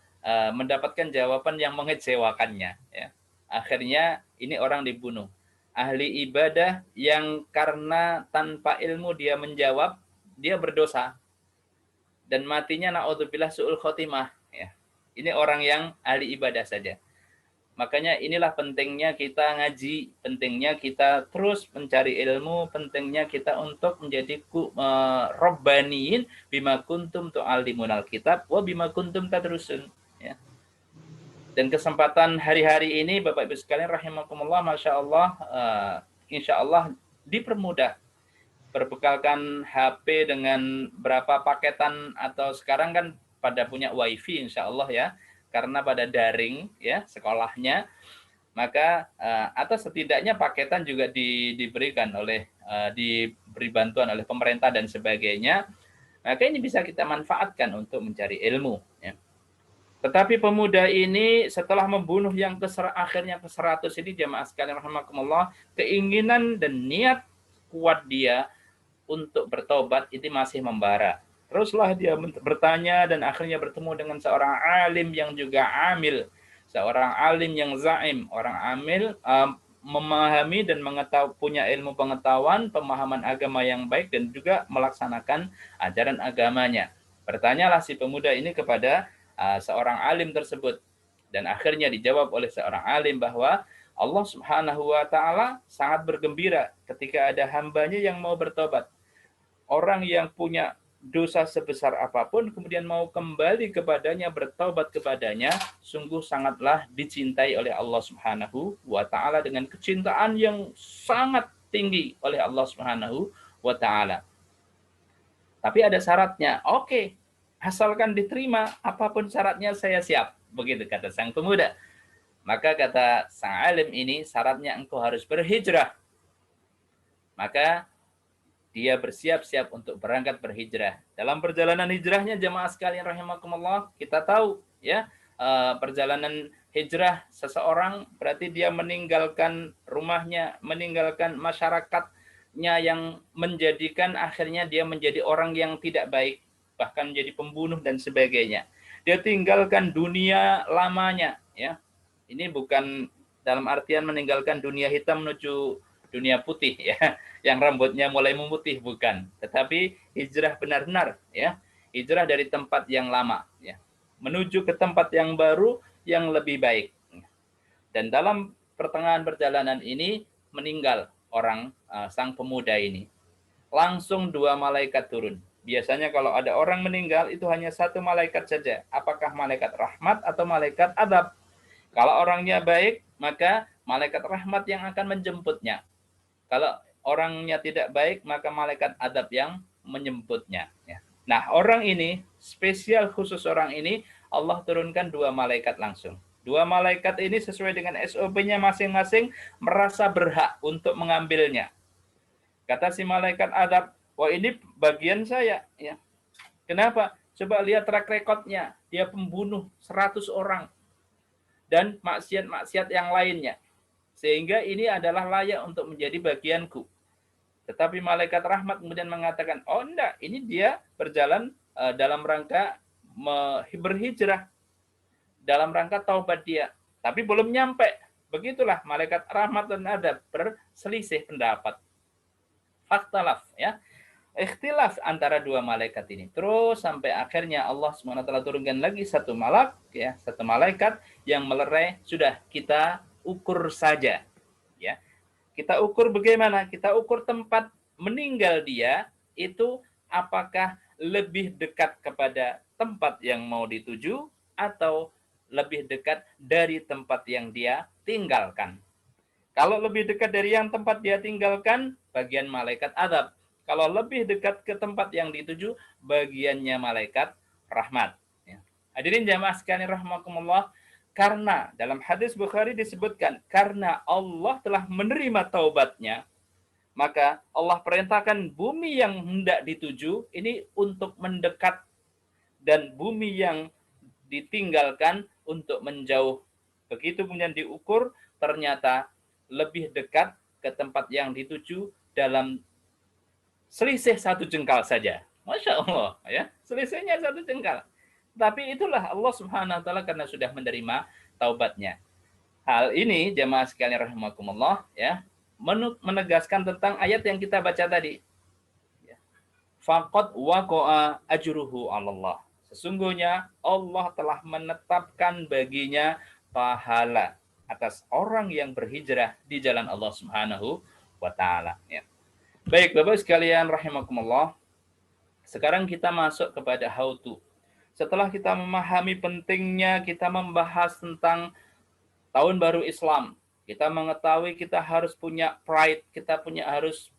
mendapatkan jawaban yang mengecewakannya, ya. Akhirnya ini orang dibunuh. Ahli ibadah yang karena tanpa ilmu dia menjawab, dia berdosa dan matinya naudzubillah su'ul khotimah, ya. Ini orang yang ahli ibadah saja. Makanya inilah pentingnya kita ngaji, pentingnya kita terus mencari ilmu, pentingnya kita untuk menjadi robbaniin bima kuntum tu'allimunal kitab wa bima kuntum tadrusun, ya. Dan kesempatan hari-hari ini Bapak Ibu sekalian rahimakumullah, Masya Allah, insya Allah dipermudah. Berbekalkan HP dengan berapa paketan, atau sekarang kan pada punya wifi insya Allah, ya, karena pada daring, ya, sekolahnya, maka atau setidaknya paketan juga diberikan oleh diberi bantuan oleh pemerintah dan sebagainya, maka ini bisa kita manfaatkan untuk mencari ilmu, ya. Tetapi pemuda ini setelah membunuh yang akhirnya ke-100 ini, jamaah sekalian rahimakumullah, keinginan dan niat kuat dia untuk bertobat itu masih membara. Teruslah dia bertanya dan akhirnya bertemu dengan seorang alim yang juga amil, seorang alim yang zaim, orang amil, memahami dan punya ilmu pengetahuan, pemahaman agama yang baik dan juga melaksanakan ajaran agamanya. Bertanyalah si pemuda ini kepada seorang alim tersebut, dan akhirnya dijawab oleh seorang alim bahwa Allah Subhanahu wa Ta'ala sangat bergembira ketika ada hambanya yang mau bertobat. Orang yang punya dosa sebesar apapun kemudian mau kembali kepadanya, bertaubat kepadanya, sungguh sangatlah dicintai oleh Allah Subhanahu wa Ta'ala dengan kecintaan yang sangat tinggi oleh Allah Subhanahu wa Ta'ala. Tapi ada syaratnya. Oke, asalkan diterima, apapun syaratnya saya siap. Begitu kata sang pemuda. Maka kata sang alim ini, syaratnya engkau harus berhijrah. Maka dia bersiap-siap untuk berangkat berhijrah. Dalam perjalanan hijrahnya, jemaah sekalian rahimakumullah, kita tahu, ya, perjalanan hijrah seseorang berarti dia meninggalkan rumahnya, meninggalkan masyarakatnya yang menjadikan akhirnya dia menjadi orang yang tidak baik, bahkan menjadi pembunuh dan sebagainya. Dia tinggalkan dunia lamanya, ya. Ini bukan dalam artian meninggalkan dunia hitam menuju dunia putih, ya, yang rambutnya mulai memutih, bukan. Tetapi hijrah benar-benar, ya, hijrah dari tempat yang lama, ya, menuju ke tempat yang baru yang lebih baik. Dan dalam pertengahan perjalanan ini meninggal orang sang pemuda ini. Langsung 2 malaikat turun. Biasanya kalau ada orang meninggal itu hanya 1 malaikat saja. Apakah malaikat rahmat atau malaikat adab? Kalau orangnya baik, maka malaikat rahmat yang akan menjemputnya. Kalau orangnya tidak baik, maka malaikat adab yang menjemputnya. Nah, orang ini, spesial khusus orang ini, Allah turunkan 2 malaikat langsung. 2 malaikat ini sesuai dengan SOP-nya masing-masing, merasa berhak untuk mengambilnya. Kata si malaikat adab, wah ini bagian saya, ya. Kenapa? Coba lihat track record-nya. Dia pembunuh 100 orang. Dan maksiat-maksiat yang lainnya. Sehingga ini adalah layak untuk menjadi bagianku. Tetapi malaikat rahmat kemudian mengatakan, oh enggak, ini dia berjalan dalam rangka berhijrah. Dalam rangka taubat dia. Tapi belum nyampe. Begitulah malaikat rahmat dan adab berselisih pendapat. Faktalaf, ya. Ikhtilaf antara 2 malaikat ini. Terus sampai akhirnya Allah SWT turunkan lagi 1 malak, ya, 1 malaikat yang melerai, sudah kita ukur saja, ya. Kita ukur bagaimana? Kita ukur tempat meninggal dia itu apakah lebih dekat kepada tempat yang mau dituju atau lebih dekat dari tempat yang dia tinggalkan. Kalau lebih dekat dari yang tempat dia tinggalkan, bagian malaikat adab. Kalau lebih dekat ke tempat yang dituju, bagiannya malaikat rahmat. Ya. Hadirin jamaah sekalian rahimakumullah, karena dalam hadis Bukhari disebutkan, karena Allah telah menerima taubatnya, maka Allah perintahkan bumi yang hendak dituju ini untuk mendekat, dan bumi yang ditinggalkan untuk menjauh. Begitu kemudian diukur, ternyata lebih dekat ke tempat yang dituju dalam selisih 1 jengkal saja. Masya Allah, ya, selisihnya 1 jengkal. Tapi itulah Allah Subhanahu wa taala karena sudah menerima taubatnya. Hal ini jemaah sekalian rahimakumullah, ya, menegaskan tentang ayat yang kita baca tadi. Faqad waqa'a ajruhu 'alallah. Sesungguhnya Allah telah menetapkan baginya pahala atas orang yang berhijrah di jalan Allah Subhanahu wa taala, ya. Baik, Bapak sekalian rahimakumullah. Sekarang kita masuk kepada how to. Setelah kita memahami pentingnya kita membahas tentang tahun baru Islam, kita mengetahui kita harus punya pride, kita harus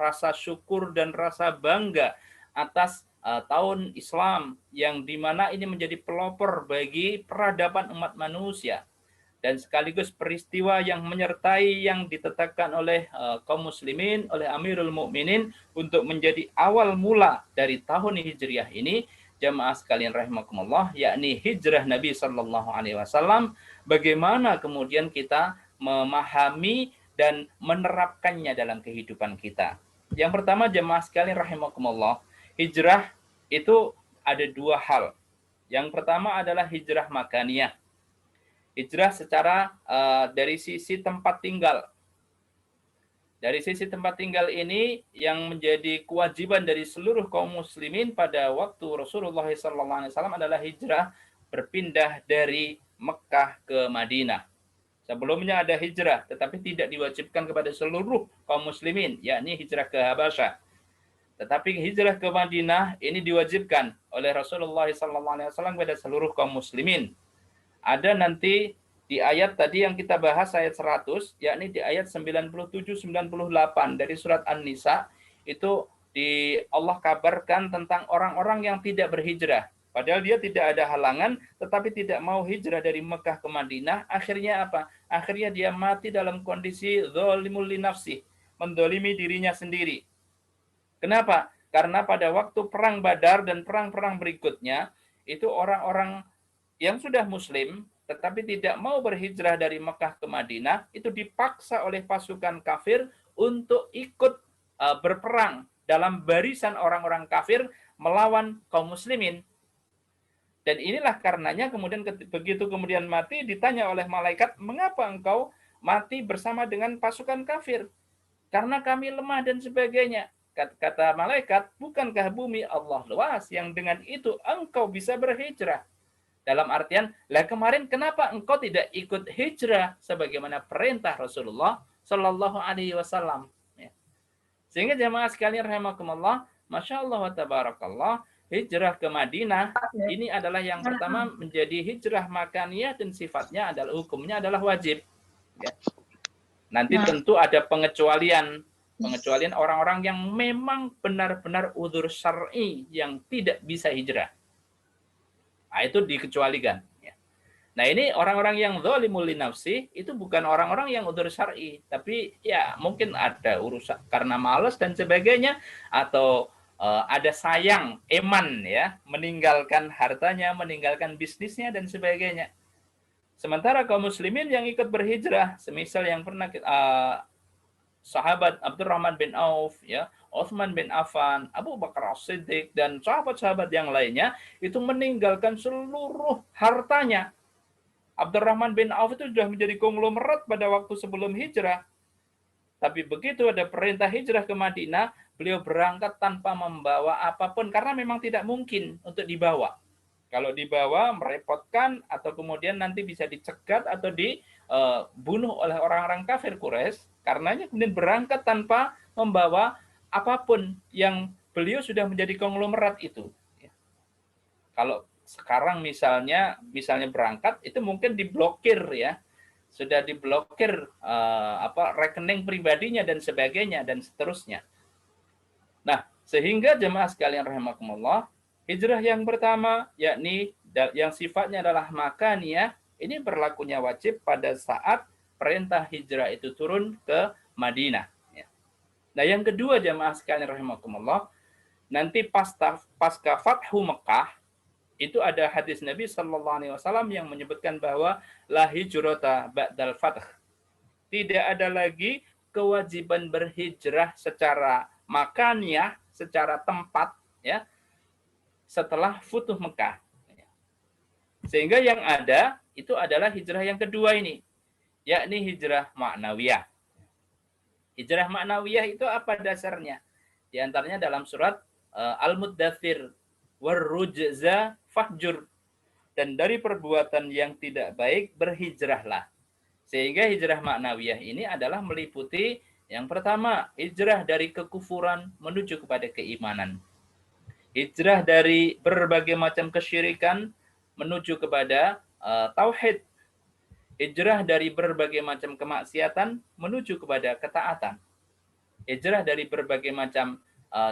rasa syukur dan rasa bangga atas tahun Islam yang dimana ini menjadi pelopor bagi peradaban umat manusia dan sekaligus peristiwa yang menyertai yang ditetapkan oleh kaum muslimin, oleh Amirul Mukminin untuk menjadi awal mula dari tahun Hijriah ini, jamaah sekalian rahimakumullah, yakni hijrah Nabi Sallallahu Alaihi Wasallam. Bagaimana kemudian kita memahami dan menerapkannya dalam kehidupan kita. Yang pertama, jamaah sekalian rahimakumullah, hijrah itu ada 2 hal. Yang pertama adalah hijrah makaniyah. Hijrah secara dari sisi tempat tinggal. Dari sisi tempat tinggal ini yang menjadi kewajiban dari seluruh kaum muslimin pada waktu Rasulullah SAW adalah hijrah berpindah dari Mekah ke Madinah. Sebelumnya ada hijrah, tetapi tidak diwajibkan kepada seluruh kaum muslimin, yakni hijrah ke Habasyah. Tetapi hijrah ke Madinah ini diwajibkan oleh Rasulullah SAW kepada seluruh kaum muslimin. Ada nanti di ayat tadi yang kita bahas, ayat 100, yakni di ayat 97-98 dari surat An-Nisa, itu Allah kabarkan tentang orang-orang yang tidak berhijrah. Padahal dia tidak ada halangan, tetapi tidak mau hijrah dari Mekah ke Madinah. Akhirnya apa? Akhirnya dia mati dalam kondisi zalimul li nafsi, mendolimi dirinya sendiri. Kenapa? Karena pada waktu perang Badar dan perang-perang berikutnya, itu orang-orang yang sudah muslim tetapi tidak mau berhijrah dari Mekah ke Madinah itu dipaksa oleh pasukan kafir untuk ikut berperang dalam barisan orang-orang kafir melawan kaum muslimin. Dan inilah karenanya kemudian begitu kemudian mati ditanya oleh malaikat, "Mengapa engkau mati bersama dengan pasukan kafir?" "Karena kami lemah dan sebagainya." Kata malaikat, "Bukankah bumi Allah luas yang dengan itu engkau bisa berhijrah?" Dalam artian, lah kemarin kenapa engkau tidak ikut hijrah sebagaimana perintah Rasulullah Sallallahu Alaihi Wasallam? Sehingga jemaah sekalian rahimakumullah, masya Allah wa tabarakallah, hijrah ke Madinah ini adalah yang pertama menjadi hijrah makaniyah dan sifatnya adalah hukumnya adalah wajib. Ya. Nanti tentu ada pengecualian orang-orang yang memang benar-benar udzur syar'i yang tidak bisa hijrah. Nah, itu dikecualikan. Nah, ini orang-orang yang zalimul li nafsi itu bukan orang-orang yang udzur syar'i, tapi ya mungkin ada urusan karena malas dan sebagainya, atau ada sayang, eman, ya, meninggalkan hartanya, meninggalkan bisnisnya dan sebagainya. Sementara kaum muslimin yang ikut berhijrah, semisal yang pernah sahabat Abdurrahman bin Auf, ya, Utsman bin Affan, Abu Bakar As-Siddiq, dan sahabat-sahabat yang lainnya itu meninggalkan seluruh hartanya. Abdurrahman bin Auf itu sudah menjadi konglomerat pada waktu sebelum hijrah. Tapi begitu ada perintah hijrah ke Madinah, beliau berangkat tanpa membawa apapun karena memang tidak mungkin untuk dibawa. Kalau dibawa merepotkan atau kemudian nanti bisa dicegat atau dibunuh oleh orang-orang kafir Quraisy. Karenanya kemudian berangkat tanpa membawa apapun yang beliau sudah menjadi konglomerat itu. Kalau sekarang misalnya berangkat itu mungkin diblokir, ya, sudah diblokir rekening pribadinya dan sebagainya dan seterusnya. Nah, sehingga jemaah sekalian rahimakumullah, hijrah yang pertama yakni yang sifatnya adalah makaniyah, ini berlakunya wajib pada saat perintah hijrah itu turun ke Madinah. Nah, yang kedua jemaah sekalian rahimakumullah, nanti pasca Fathu Mekah itu ada hadis Nabi Sallallahu Alaihi Wasallam yang menyebutkan bahwa la hijrata ba'dal fath. Tidak ada lagi kewajiban berhijrah secara makaniah, secara tempat, ya, setelah Futuh Mekah. Sehingga yang ada itu adalah hijrah yang kedua ini, yakni hijrah ma'nawiyah. Hijrah ma'nawiyah itu apa dasarnya? Di antaranya dalam surat Al-Muddathir, warrujza fahjur, dan dari perbuatan yang tidak baik berhijrahlah. Sehingga hijrah ma'nawiyah ini adalah meliputi yang pertama, hijrah dari kekufuran menuju kepada keimanan. Hijrah dari berbagai macam kesyirikan menuju kepada tauhid. Hijrah dari berbagai macam kemaksiatan menuju kepada ketaatan. Hijrah dari berbagai macam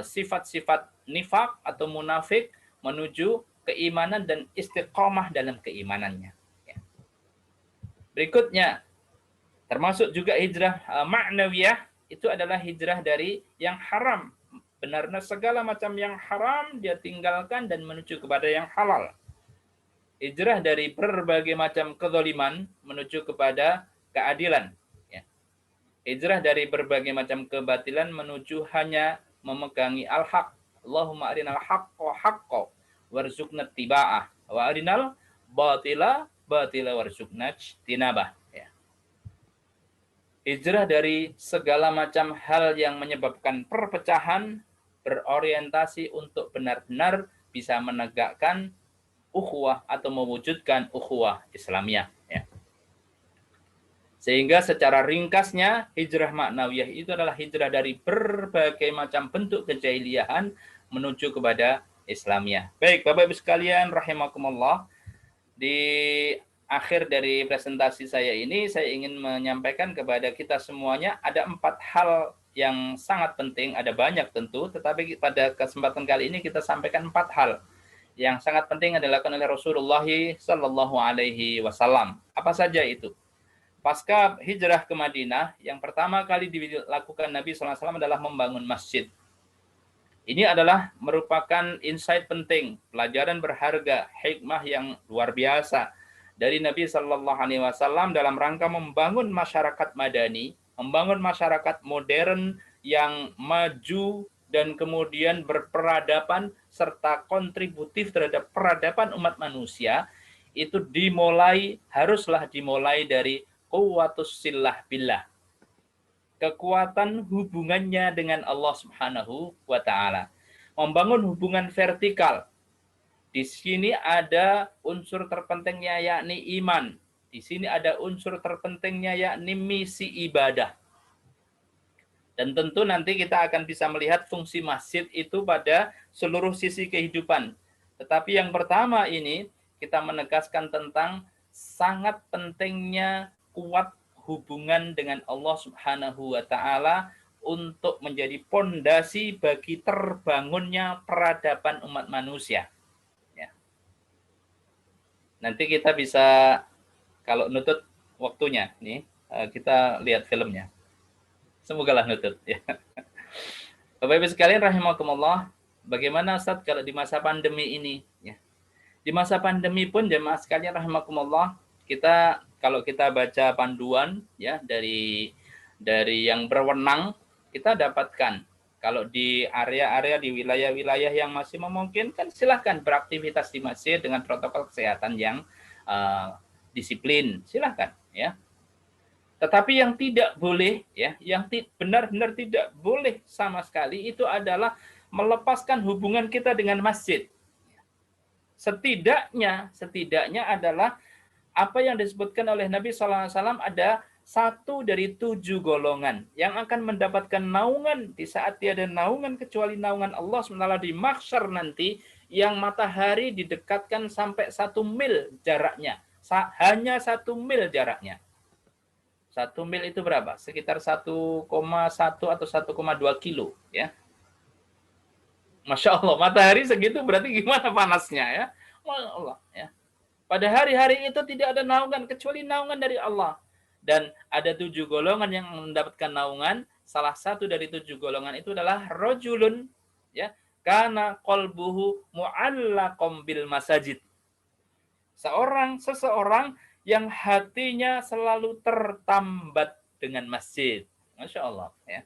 sifat-sifat nifak atau munafik menuju keimanan dan istiqomah dalam keimanannya. Berikutnya, termasuk juga hijrah ma'nawiyah, itu adalah hijrah dari yang haram. Benar-benar segala macam yang haram dia tinggalkan dan menuju kepada yang halal. Hijrah dari berbagai macam kezaliman menuju kepada keadilan. Hijrah dari berbagai macam kebatilan menuju hanya memegangi al-haq. Allahumma arinal haqqa haqqa warzuqna tiba'ah wa arinal batila batila warzuqna tinabah. Hijrah dari segala macam hal yang menyebabkan perpecahan, berorientasi untuk benar-benar bisa menegakkan ukhuwah atau mewujudkan ukhuwah Islamiyah. Sehingga secara ringkasnya, hijrah ma'nawiyah itu adalah hijrah dari berbagai macam bentuk kejahiliahan menuju kepada Islamiyah. Baik, Bapak Ibu sekalian, rahimakumullah. Di akhir dari presentasi saya ini, saya ingin menyampaikan kepada kita semuanya ada 4 hal yang sangat penting. Ada banyak tentu, tetapi pada kesempatan kali ini kita sampaikan 4 hal yang sangat penting yang dilakukan oleh Rasulullah Sallallahu Alaihi Wasallam. Apa saja itu? Pasca hijrah ke Madinah, yang pertama kali dilakukan Nabi SAW adalah membangun masjid. Ini adalah merupakan insight penting, pelajaran berharga, hikmah yang luar biasa dari Nabi SAW dalam rangka membangun masyarakat madani, membangun masyarakat modern yang maju dan kemudian berperadaban serta kontributif terhadap peradaban umat manusia. Itu haruslah dimulai dari quwwatus sillah billah. Kekuatan hubungannya dengan Allah Subhanahu wa taala. Membangun hubungan vertikal. Di sini ada unsur terpentingnya yakni iman. Di sini ada unsur terpentingnya yakni misi ibadah. Dan tentu nanti kita akan bisa melihat fungsi masjid itu pada seluruh sisi kehidupan. Tetapi yang pertama ini kita menegaskan tentang sangat pentingnya kuat hubungan dengan Allah Subhanahu wa taala untuk menjadi pondasi bagi terbangunnya peradaban umat manusia. Ya. Nanti kita bisa, kalau nutut waktunya nih, kita lihat filmnya. Semogalah nutut ya. Bapak Ibu sekalian rahimakumullah, bagaimana Ustaz kalau di masa pandemi ini ya. Di masa pandemi pun jemaah sekalian rahimakumullah, kalau kita baca panduan ya dari yang berwenang, kita dapatkan kalau di area-area di wilayah-wilayah yang masih memungkinkan silahkan beraktivitas di masjid dengan protokol kesehatan yang disiplin, silahkan ya. Tetapi yang tidak boleh ya, yang benar-benar tidak boleh sama sekali itu adalah melepaskan hubungan kita dengan masjid. Setidaknya adalah apa yang disebutkan oleh Nabi SAW, ada 1 dari 7 golongan yang akan mendapatkan naungan di saat tiada naungan kecuali naungan Allah SWT di mahsyar nanti, yang matahari didekatkan sampai 1 mil jaraknya. Hanya 1 mil jaraknya. 1 mil itu berapa? Sekitar 1,1 atau 1,2 kilo ya. Masya Allah, matahari segitu berarti gimana panasnya ya? Masya Allah ya. Pada hari-hari itu tidak ada naungan kecuali naungan dari Allah. Dan ada 7 golongan yang mendapatkan naungan. Salah satu dari 7 golongan itu adalah rajulun ya, kana qalbuhu mu'allaqam bil masajid. Seseorang yang hatinya selalu tertambat dengan masjid. Masya Allah. Ya.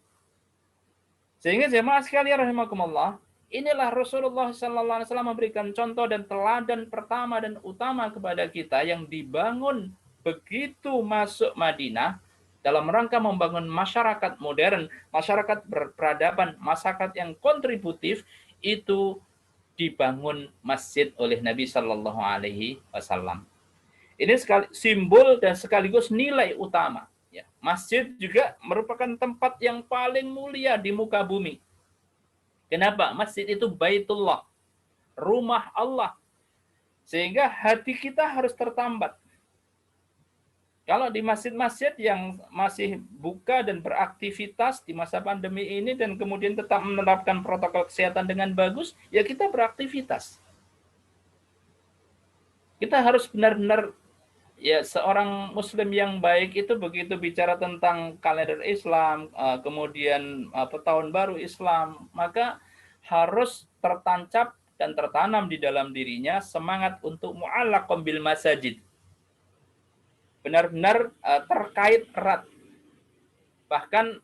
Sehingga jemaah sekalian rahimakumullah, inilah Rasulullah sallallahu alaihi wasallam memberikan contoh dan teladan pertama dan utama kepada kita yang dibangun begitu masuk Madinah dalam rangka membangun masyarakat modern, masyarakat berperadaban, masyarakat yang kontributif, itu dibangun masjid oleh Nabi sallallahu alaihi wasallam. Ini simbol dan sekaligus nilai utama. Ya, masjid juga merupakan tempat yang paling mulia di muka bumi. Kenapa? Masjid itu Baitullah, rumah Allah. Sehingga hati kita harus tertambat. Kalau di masjid-masjid yang masih buka dan beraktivitas di masa pandemi ini dan kemudian tetap menerapkan protokol kesehatan dengan bagus, ya kita beraktivitas. Kita harus benar-benar, ya, seorang muslim yang baik itu begitu bicara tentang kalender Islam, kemudian tahun baru Islam, maka harus tertancap dan tertanam di dalam dirinya semangat untuk mu'allaqam bil masajid. Benar-benar terkait erat. Bahkan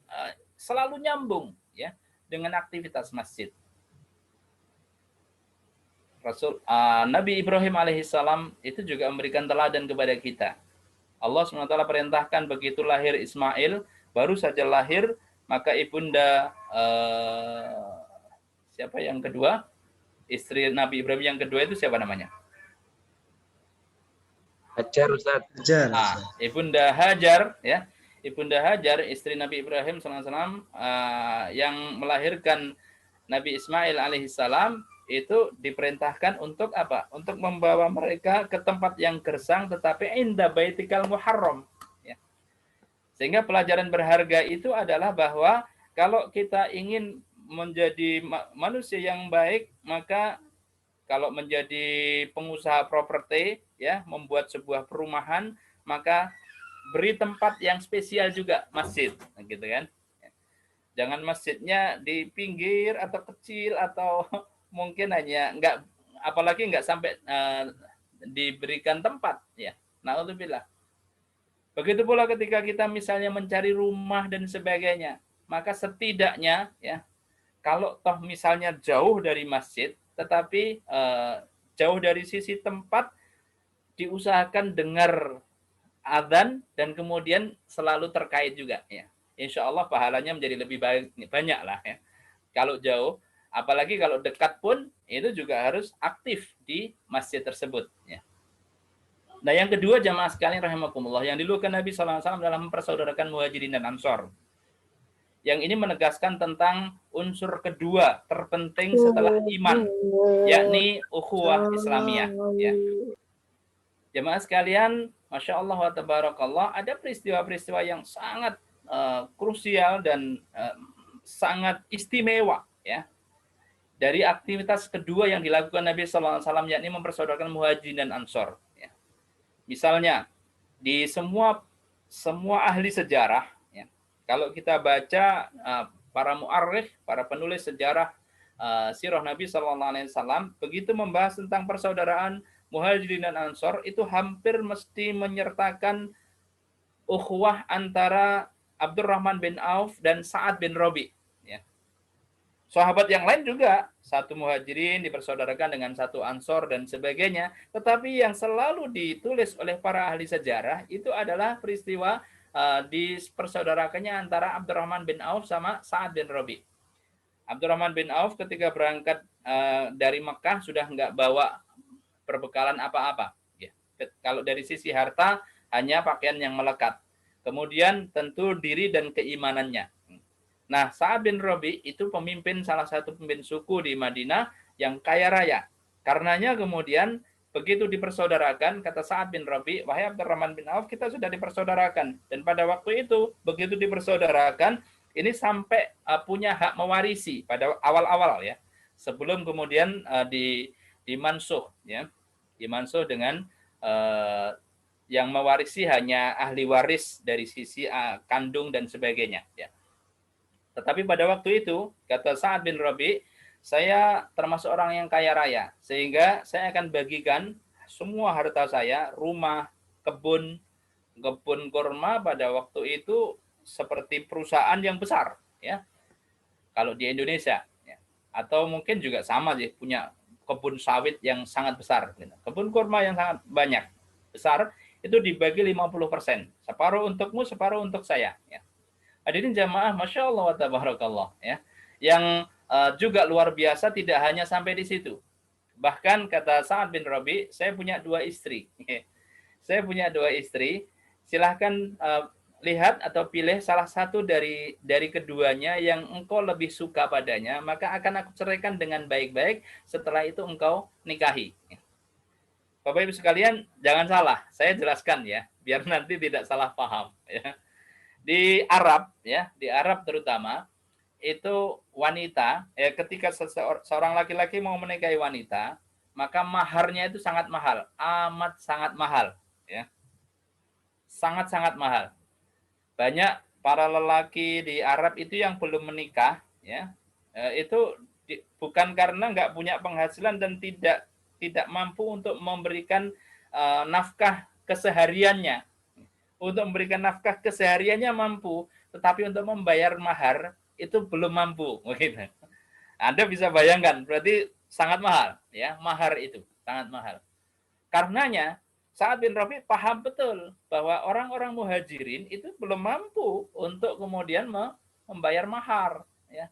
selalu nyambung, ya, dengan aktivitas masjid. Nabi Ibrahim alaihissalam itu juga memberikan teladan kepada kita. Allah SWT perintahkan begitu lahir Ismail, baru saja lahir, maka ibunda siapa yang kedua? Istri Nabi Ibrahim yang kedua itu siapa namanya? Hajar, Ustaz. Hajar. Ibunda Hajar, ya. Ibunda Hajar, istri Nabi Ibrahim SAW, yang melahirkan Nabi Ismail alaihissalam, itu diperintahkan untuk apa? Untuk membawa mereka ke tempat yang gersang tetapi inda baitikal muharram, ya. Sehingga pelajaran berharga itu adalah bahwa kalau kita ingin menjadi manusia yang baik, maka kalau menjadi pengusaha properti, ya, membuat sebuah perumahan, maka beri tempat yang spesial juga, masjid, gitu kan. Jangan masjidnya di pinggir atau kecil atau mungkin hanya apalagi enggak sampai diberikan tempat, ya. Na'udzubillah. Begitu pula ketika kita misalnya mencari rumah dan sebagainya, maka setidaknya, ya, kalau toh misalnya jauh dari masjid, tetapi jauh dari sisi tempat, diusahakan dengar adzan dan kemudian selalu terkait juga, ya. Insya Allah pahalanya menjadi lebih banyak lah, ya. Kalau jauh, apalagi kalau dekat pun, itu juga harus aktif di masjid tersebut, ya. Nah, yang kedua jamaah sekalian rahimakumullah, yang dilakukan Nabi SAW dalam mempersaudarakan muhajirin dan ansor. Yang ini menegaskan tentang unsur kedua terpenting setelah iman, yakni ukhuwah Islamiyah, ya. Jemaah sekalian, Masya Allah wa tabarakallah, ada peristiwa-peristiwa yang sangat krusial dan sangat istimewa, ya, dari aktivitas kedua yang dilakukan Nabi SAW, yakni mempersaudarakan muhajirin dan ansor, ya. Misalnya, di semua ahli sejarah, ya, kalau kita baca para mu'arrikh, para penulis sejarah sirah Nabi SAW, begitu membahas tentang persaudaraan muhajirin dan ansor, itu hampir mesti menyertakan ukhuwah antara Abdurrahman bin Auf dan Sa'ad bin Rabi', ya. Sahabat yang lain juga, satu muhajirin dipersaudarakan dengan satu ansor dan sebagainya, tetapi yang selalu ditulis oleh para ahli sejarah itu adalah peristiwa dipersaudarakannya antara Abdurrahman bin Auf sama Sa'ad bin Rabi'. Abdurrahman bin Auf ketika berangkat dari Mekah sudah nggak bawa perbekalan apa-apa, ya. Kalau dari sisi harta hanya pakaian yang melekat. Kemudian tentu diri dan keimanannya. Nah, Sa'ad bin Rabi' itu salah satu pemimpin suku di Madinah yang kaya raya. Karenanya kemudian begitu dipersaudarakan, kata Sa'ad bin Rabi', wahai Abdurrahman bin Auf, kita sudah dipersaudarakan. Dan pada waktu itu, begitu dipersaudarakan, ini sampai punya hak mewarisi pada awal-awal, ya. Sebelum kemudian dimansuh, ya. Dimansuh dengan yang mewarisi hanya ahli waris dari sisi kandung dan sebagainya, ya. Tetapi pada waktu itu, kata Sa'ad bin Rabi', saya termasuk orang yang kaya raya, sehingga saya akan bagikan semua harta saya, rumah, kebun kurma pada waktu itu seperti perusahaan yang besar, ya. Kalau di Indonesia, ya. Atau mungkin juga sama sih, punya kebun sawit yang sangat besar, gitu. Kebun kurma yang sangat banyak, besar, itu dibagi 50%. Separuh untukmu, separuh untuk saya, ya. Hadirin jamaah, Masya Allah wa tabarakallah, ya. Yang juga luar biasa tidak hanya sampai di situ. Bahkan kata Sa'ad bin Rabi, saya punya 2 istri. Saya punya 2 istri. Silahkan lihat atau pilih salah satu dari keduanya yang engkau lebih suka padanya, maka akan aku ceraikan dengan baik-baik. Setelah itu engkau nikahi. Bapak Ibu sekalian, jangan salah. Saya jelaskan ya, biar nanti tidak salah paham. Ya. Di Arab, ya, di Arab terutama, itu wanita, ya, ketika seorang laki-laki mau menikahi wanita, maka maharnya itu sangat mahal, amat sangat mahal, ya, sangat-sangat mahal. Banyak para lelaki di Arab itu yang belum menikah, ya, itu bukan karena nggak punya penghasilan dan tidak mampu untuk memberikan nafkah kesehariannya. Untuk memberikan nafkah kesehariannya mampu, tetapi untuk membayar mahar itu belum mampu. Begitu. Anda bisa bayangkan, berarti sangat mahal, ya, mahar itu sangat mahal. Karenanya Sa'ad bin Rabi paham betul bahwa orang-orang muhajirin itu belum mampu untuk kemudian membayar mahar, ya.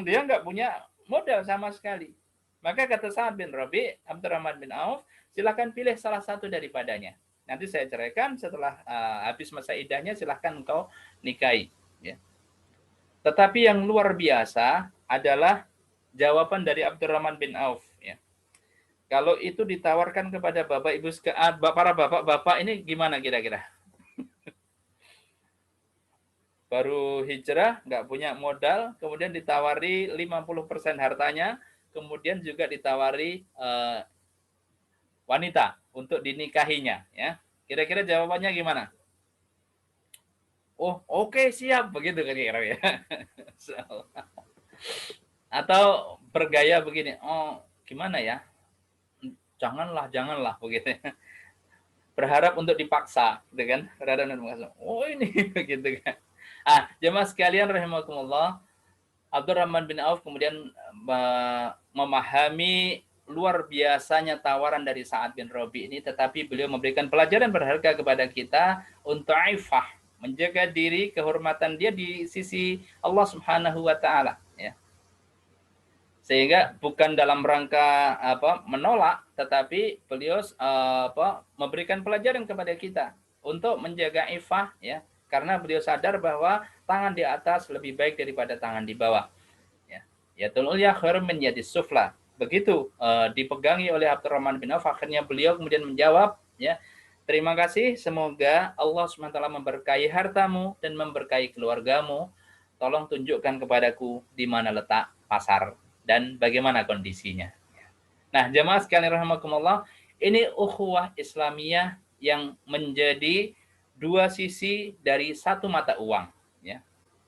Dia nggak punya modal sama sekali. Maka kata Sa'ad bin Rabi, Abdurrahman bin Auf, silakan pilih salah satu daripadanya. Nanti saya ceraikan setelah habis masa iddahnya, silahkan engkau nikahi. Ya. Tetapi yang luar biasa adalah jawaban dari Abdurrahman bin Auf. Ya. Kalau itu ditawarkan kepada bapak ibu, para bapak-bapak ini gimana kira-kira? Baru hijrah, nggak punya modal, kemudian ditawari 50% hartanya, kemudian juga ditawari wanita untuk dinikahinya, ya. Kira-kira jawabannya gimana? Oh, oke, siap, begitu kan kira-kira ya. Atau bergaya begini, oh, gimana ya? Janganlah, begitu. Berharap untuk dipaksa, gitu kan? Berharap untuk dipaksa. Oh, ini begitu kan. Jemaah sekalian rahimakumullah, Abdurrahman bin Auf kemudian memahami luar biasanya tawaran dari Sa'ad bin Rabi ini, tetapi beliau memberikan pelajaran berharga kepada kita untuk ifah, menjaga diri, kehormatan dia di sisi Allah Subhanahu wa taala, ya. Sehingga bukan dalam rangka menolak, tetapi beliau memberikan pelajaran kepada kita untuk menjaga ifah, ya, karena beliau sadar bahwa tangan di atas lebih baik daripada tangan di bawah. Ya tulul ya khairun min yadis sufla. Begitu dipegangi oleh Abdurrahman bin Auf, akhirnya beliau kemudian menjawab, ya, terima kasih, semoga Allah SWT memberkahi hartamu dan memberkahi keluargamu. Tolong tunjukkan kepadaku di mana letak pasar dan bagaimana kondisinya. Nah, jamaah sekalian rahimakumullah, ini ukhuwah Islamiyah yang menjadi 2 sisi dari satu mata uang, ya.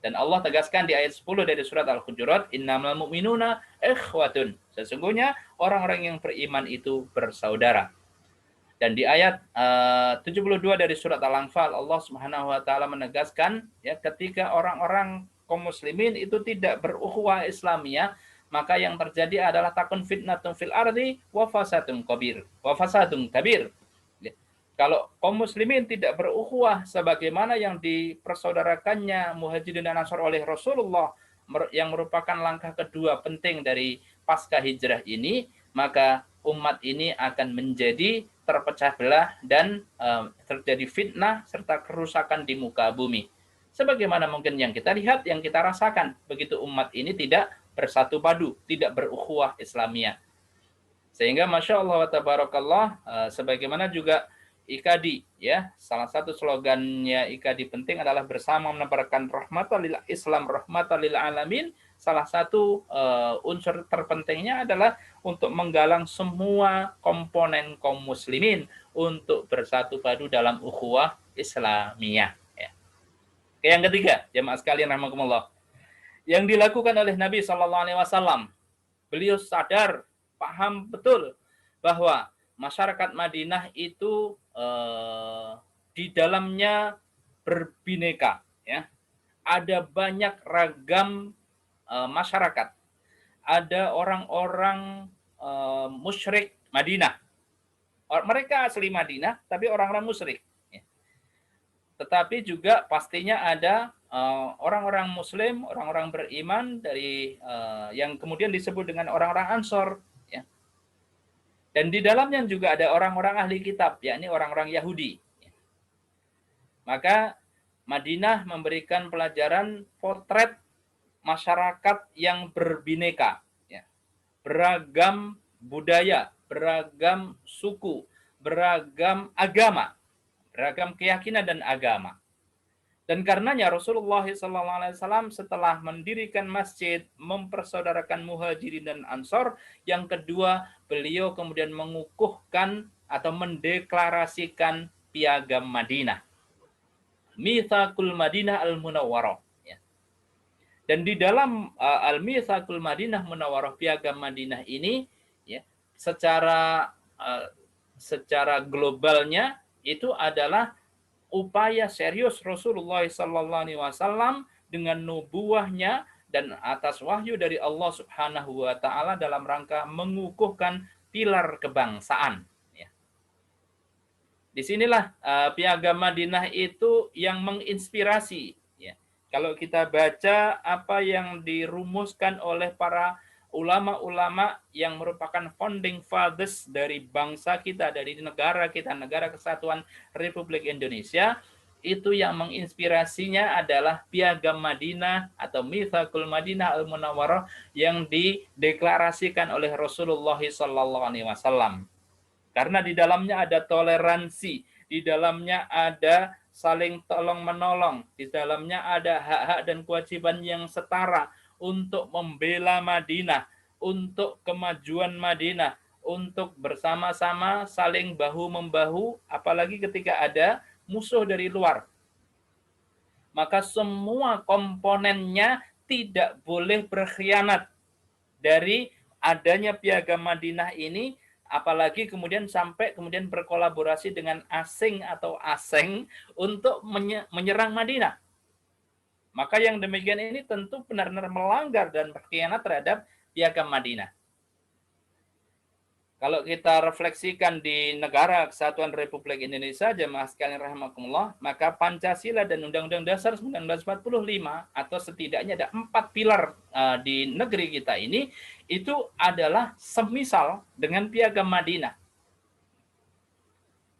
Dan Allah tegaskan di ayat 10 dari surat Al-Hujurat, innamal mu'minuna ikhwatun. Sesungguhnya orang-orang yang beriman itu bersaudara. Dan di ayat 72 dari surat Al-Anfal, Allah Subhanahu wa taala menegaskan, ya, ketika orang-orang kaum muslimin itu tidak berukhuwah Islamiyah, maka yang terjadi adalah takun fitnatun fil ardi wa fasadun kabir. Kalau kaum muslimin tidak berukhuwah sebagaimana yang dipersaudarakannya Muhajirin dan Ansar oleh Rasulullah, yang merupakan langkah kedua penting dari pasca hijrah ini, maka umat ini akan menjadi terpecah belah dan terjadi fitnah serta kerusakan di muka bumi. Sebagaimana mungkin yang kita lihat, yang kita rasakan, begitu umat ini tidak bersatu padu, tidak berukhuwah Islamiyah. Sehingga Masya Allah wa tabarakallah, sebagaimana juga IKADI, ya, salah satu slogannya IKADI penting adalah bersama menebarkan rahmatan lil Islam, rahmatan lil alamin. Salah satu unsur terpentingnya adalah untuk menggalang semua komponen kaum muslimin untuk bersatu padu dalam ukhuwah Islamiyah, ya. Yang ketiga, jemaah sekalian rahimakumullah, yang dilakukan oleh Nabi SAW, beliau sadar, paham betul bahwa masyarakat Madinah itu di dalamnya berbineka, ya, ada banyak ragam masyarakat, ada orang-orang musyrik Madinah. Mereka asli Madinah, tapi orang-orang musyrik. Ya. Tetapi juga pastinya ada orang-orang Muslim, orang-orang beriman dari yang kemudian disebut dengan orang-orang Ansor. Ya. Dan di dalamnya juga ada orang-orang ahli kitab, yakni orang-orang Yahudi. Ya. Maka Madinah memberikan pelajaran potret masyarakat yang berbineka, ya. Beragam budaya, beragam suku, beragam agama, beragam keyakinan dan agama. Dan karenanya Rasulullah SAW setelah mendirikan masjid, mempersaudarakan muhajirin dan ansor, yang kedua beliau kemudian mengukuhkan atau mendeklarasikan piagam Madinah. Mitsaqul Madinah al-Munawwarah. Dan di dalam Al-Mitsaqul Madinah Munawwarah, piagam Madinah ini, ya, secara globalnya itu adalah upaya serius Rasulullah SAW dengan nubuahnya dan atas wahyu dari Allah Subhanahu wa taala dalam rangka mengukuhkan pilar kebangsaan. Ya. Disinilah piagam Madinah itu yang menginspirasi. Kalau kita baca apa yang dirumuskan oleh para ulama-ulama yang merupakan founding fathers dari bangsa kita, dari negara kita, Negara Kesatuan Republik Indonesia, itu yang menginspirasinya adalah piagam Madinah atau Mitsaqul Madinah al-Munawwarah yang dideklarasikan oleh Rasulullah SAW. Karena di dalamnya ada toleransi, di dalamnya ada saling tolong-menolong, di dalamnya ada hak-hak dan kewajiban yang setara untuk membela Madinah, untuk kemajuan Madinah, untuk bersama-sama saling bahu-membahu, apalagi ketika ada musuh dari luar. Maka semua komponennya tidak boleh berkhianat dari adanya piagam Madinah ini, apalagi kemudian sampai kemudian berkolaborasi dengan asing atau asing untuk menyerang Madinah. Maka yang demikian ini tentu benar-benar melanggar dan berkhianat terhadap piagam Madinah. Kalau kita refleksikan di Negara Kesatuan Republik Indonesia, jemaah sekalian rahimakumullah, maka Pancasila dan Undang-Undang Dasar 1945 atau setidaknya ada 4 pilar di negeri kita ini, itu adalah semisal dengan piagam Madinah.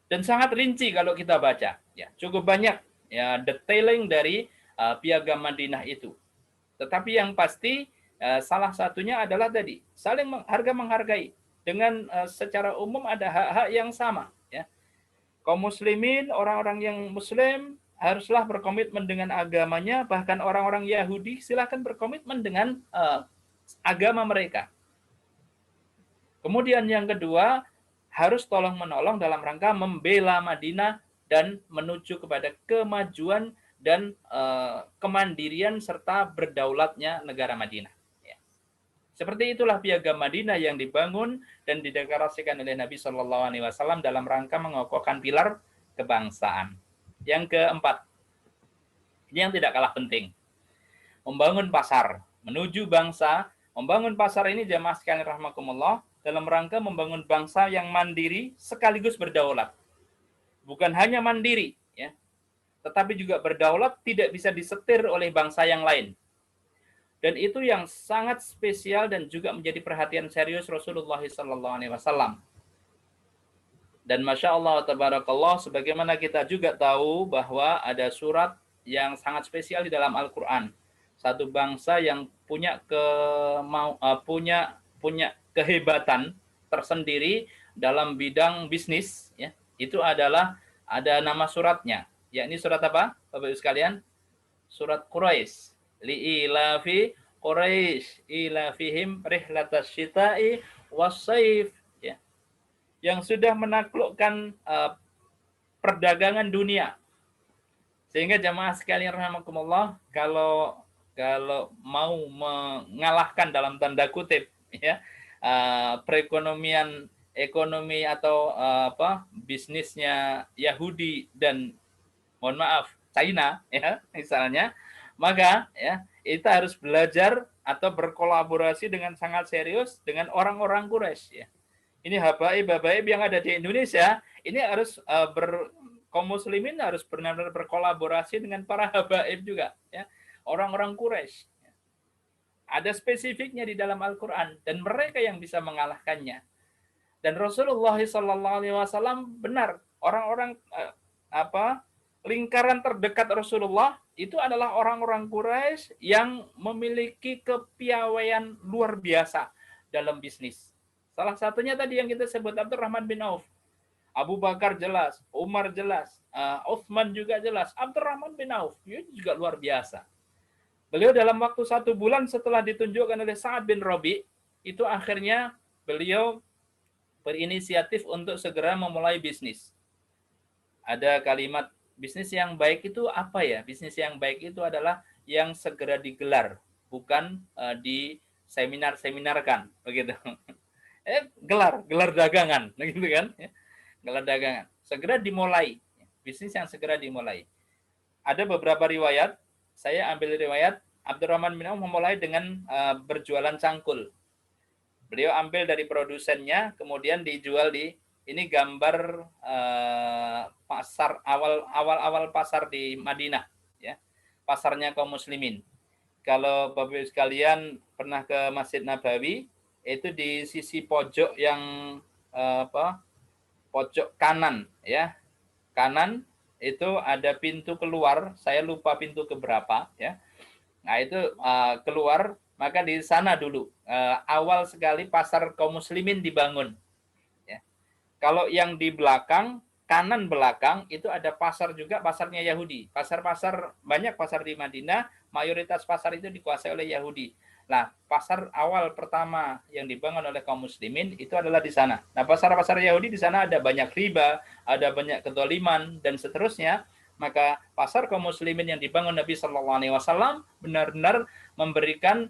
Dan sangat rinci kalau kita baca, ya, cukup banyak ya detailing dari piagam Madinah itu. Tetapi yang pasti salah satunya adalah tadi saling menghargai. Dengan secara umum ada hak-hak yang sama. Ya. Kaum muslimin, orang-orang yang muslim haruslah berkomitmen dengan agamanya, bahkan orang-orang Yahudi silakan berkomitmen dengan agama mereka. Kemudian yang kedua, harus tolong-menolong dalam rangka membela Madinah dan menuju kepada kemajuan dan kemandirian serta berdaulatnya negara Madinah. Seperti itulah piagam Madinah yang dibangun dan dideklarasikan oleh Nabi Shallallahu Alaihi Wasallam dalam rangka mengokohkan pilar kebangsaan. Yang keempat, ini yang tidak kalah penting, membangun pasar menuju bangsa. Membangun pasar ini jamaah sekalian rahmakumullah dalam rangka membangun bangsa yang mandiri sekaligus berdaulat. Bukan hanya mandiri, ya, tetapi juga berdaulat, tidak bisa disetir oleh bangsa yang lain. Dan itu yang sangat spesial dan juga menjadi perhatian serius Rasulullah SAW. Dan Masya Allah, Tabarakallah, sebagaimana kita juga tahu bahwa ada surat yang sangat spesial di dalam Al-Quran. Satu bangsa yang punya kehebatan tersendiri dalam bidang bisnis, ya, itu adalah ada nama suratnya. Yakni surat apa, Bapak-Ibu sekalian? Surat Quraisy. Li'ilafi Quraisy ilafihim rihlatas syita'i wassaif, ya, yang sudah menaklukkan perdagangan dunia. Sehingga jamaah sekalian rahimakumullah, kalau mau mengalahkan dalam tanda kutip, ya, ekonomi atau bisnisnya Yahudi dan mohon maaf China, ya misalnya, maka ya kita harus belajar atau berkolaborasi dengan sangat serius dengan orang-orang Quraisy. Ya. Ini habaib yang ada di Indonesia, ini harus kaum muslimin harus benar-benar berkolaborasi dengan para habaib juga, ya orang-orang Quraisy. Ada spesifiknya di dalam Al-Quran dan mereka yang bisa mengalahkannya. Dan Rasulullah SAW benar, orang-orang lingkaran terdekat Rasulullah itu adalah orang-orang Quraisy yang memiliki kepiawaian luar biasa dalam bisnis. Salah satunya tadi yang kita sebut Abdurrahman bin Auf. Abu Bakar jelas, Umar jelas, Utsman juga jelas, Abdurrahman bin Auf itu juga luar biasa. Beliau dalam waktu 1 bulan setelah ditunjukkan oleh Sa'ad bin Rabi, itu akhirnya beliau berinisiatif untuk segera memulai bisnis. Ada kalimat bisnis yang baik itu apa ya? Bisnis yang baik itu adalah yang segera digelar, bukan di seminar-seminarkan, begitu. Gelar dagangan, begitu kan? Gelar dagangan, segera dimulai, bisnis yang segera dimulai. Ada beberapa riwayat, saya ambil riwayat Abdurrahman bin Auf memulai dengan berjualan cangkul. Beliau ambil dari produsennya, kemudian dijual di ini gambar pasar awal pasar di Madinah, ya, pasarnya kaum muslimin. Kalau Bapak Ibu sekalian pernah ke Masjid Nabawi, itu di sisi pojok yang pojok kanan, ya, kanan itu ada pintu keluar, saya lupa pintu keberapa, ya. Nah itu keluar, maka di sana dulu awal sekali pasar kaum muslimin dibangun. Ya. Kalau yang di belakang, kanan belakang itu ada pasar juga, pasarnya Yahudi. Pasar-pasar, banyak pasar di Madinah, mayoritas pasar itu dikuasai oleh Yahudi. Nah, pasar awal pertama yang dibangun oleh kaum muslimin itu adalah di sana. Nah, pasar-pasar Yahudi di sana ada banyak riba, ada banyak kedoliman, dan seterusnya. Maka pasar kaum muslimin yang dibangun Nabi Shallallahu Alaihi Wasallam benar-benar memberikan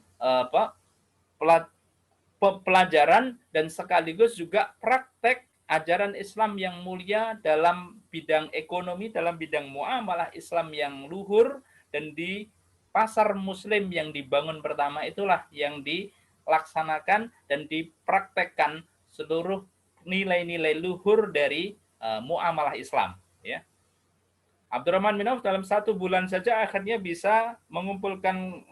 pelajaran dan sekaligus juga praktek ajaran Islam yang mulia dalam bidang ekonomi, dalam bidang muamalah Islam yang luhur, dan di pasar muslim yang dibangun pertama itulah yang dilaksanakan dan dipraktekkan seluruh nilai-nilai luhur dari muamalah Islam, ya. Abdurrahman bin Auf dalam 1 bulan saja akhirnya bisa mengumpulkan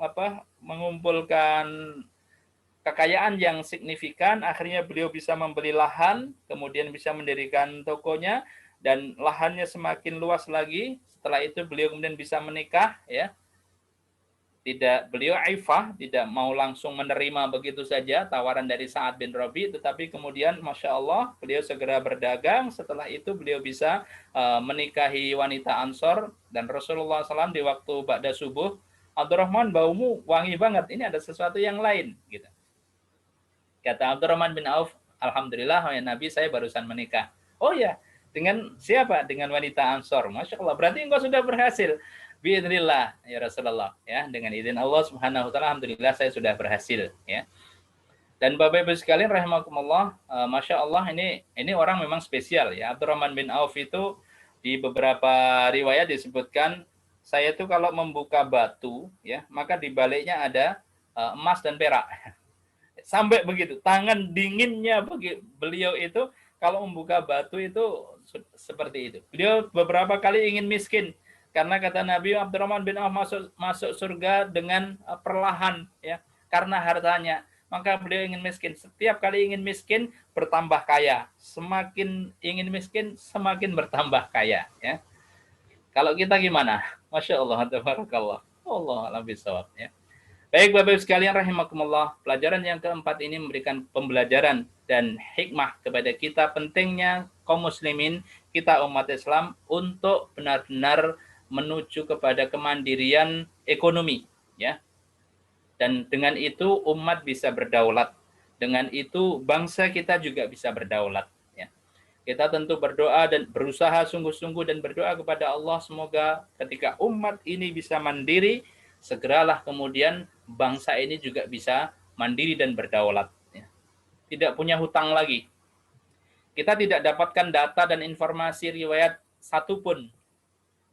kekayaan yang signifikan. Akhirnya beliau bisa membeli lahan, kemudian bisa mendirikan tokonya, dan lahannya semakin luas lagi. Setelah itu beliau kemudian bisa menikah, ya. Beliau aifah, tidak mau langsung menerima begitu saja tawaran dari Sa'ad bin Rabi, tetapi kemudian Masya Allah beliau segera berdagang. Setelah itu beliau bisa menikahi wanita Ansor, dan Rasulullah SAW di waktu ba'da subuh, Abdurrahman, baumu wangi banget, ini ada sesuatu yang lain, gitu. Kata Abdurrahman bin Auf, Alhamdulillah ya Nabi, saya barusan menikah. Oh ya, dengan siapa? Dengan wanita Ansor. Masya Allah, berarti engkau sudah berhasil. Biidznillah ya Rasulullah, ya, dengan izin Allah Subhanahu wa taala, alhamdulillah saya sudah berhasil, ya. Dan Bapak Ibu sekalian rahimakumullah, Masya Allah, ini orang memang spesial, ya. Abdurrahman bin Auf itu di beberapa riwayat disebutkan, saya itu kalau membuka batu, ya, maka di baliknya ada emas dan perak. Sampai begitu, tangan dinginnya beliau itu kalau membuka batu itu seperti itu. Beliau beberapa kali ingin miskin, karena kata Nabi, Abdurrahman bin Auf masuk surga dengan perlahan, ya, karena hartanya. Maka beliau ingin miskin. Setiap kali ingin miskin, bertambah kaya. Semakin ingin miskin, semakin bertambah kaya, ya. Kalau kita gimana? Masya Allah, tabarakallah. Allah alam bisawab, ya. Baik Bapak Ibu sekalian rahimakumullah, pelajaran yang keempat ini memberikan pembelajaran dan hikmah kepada kita pentingnya kaum muslimin, kita umat Islam untuk benar-benar menuju kepada kemandirian ekonomi, ya. Dan dengan itu umat bisa berdaulat. Dengan itu bangsa kita juga bisa berdaulat, ya. Kita tentu berdoa dan berusaha sungguh-sungguh dan berdoa kepada Allah semoga ketika umat ini bisa mandiri, segeralah kemudian bangsa ini juga bisa mandiri dan berdaulat, ya. Tidak punya hutang lagi. Kita tidak dapatkan data dan informasi riwayat satupun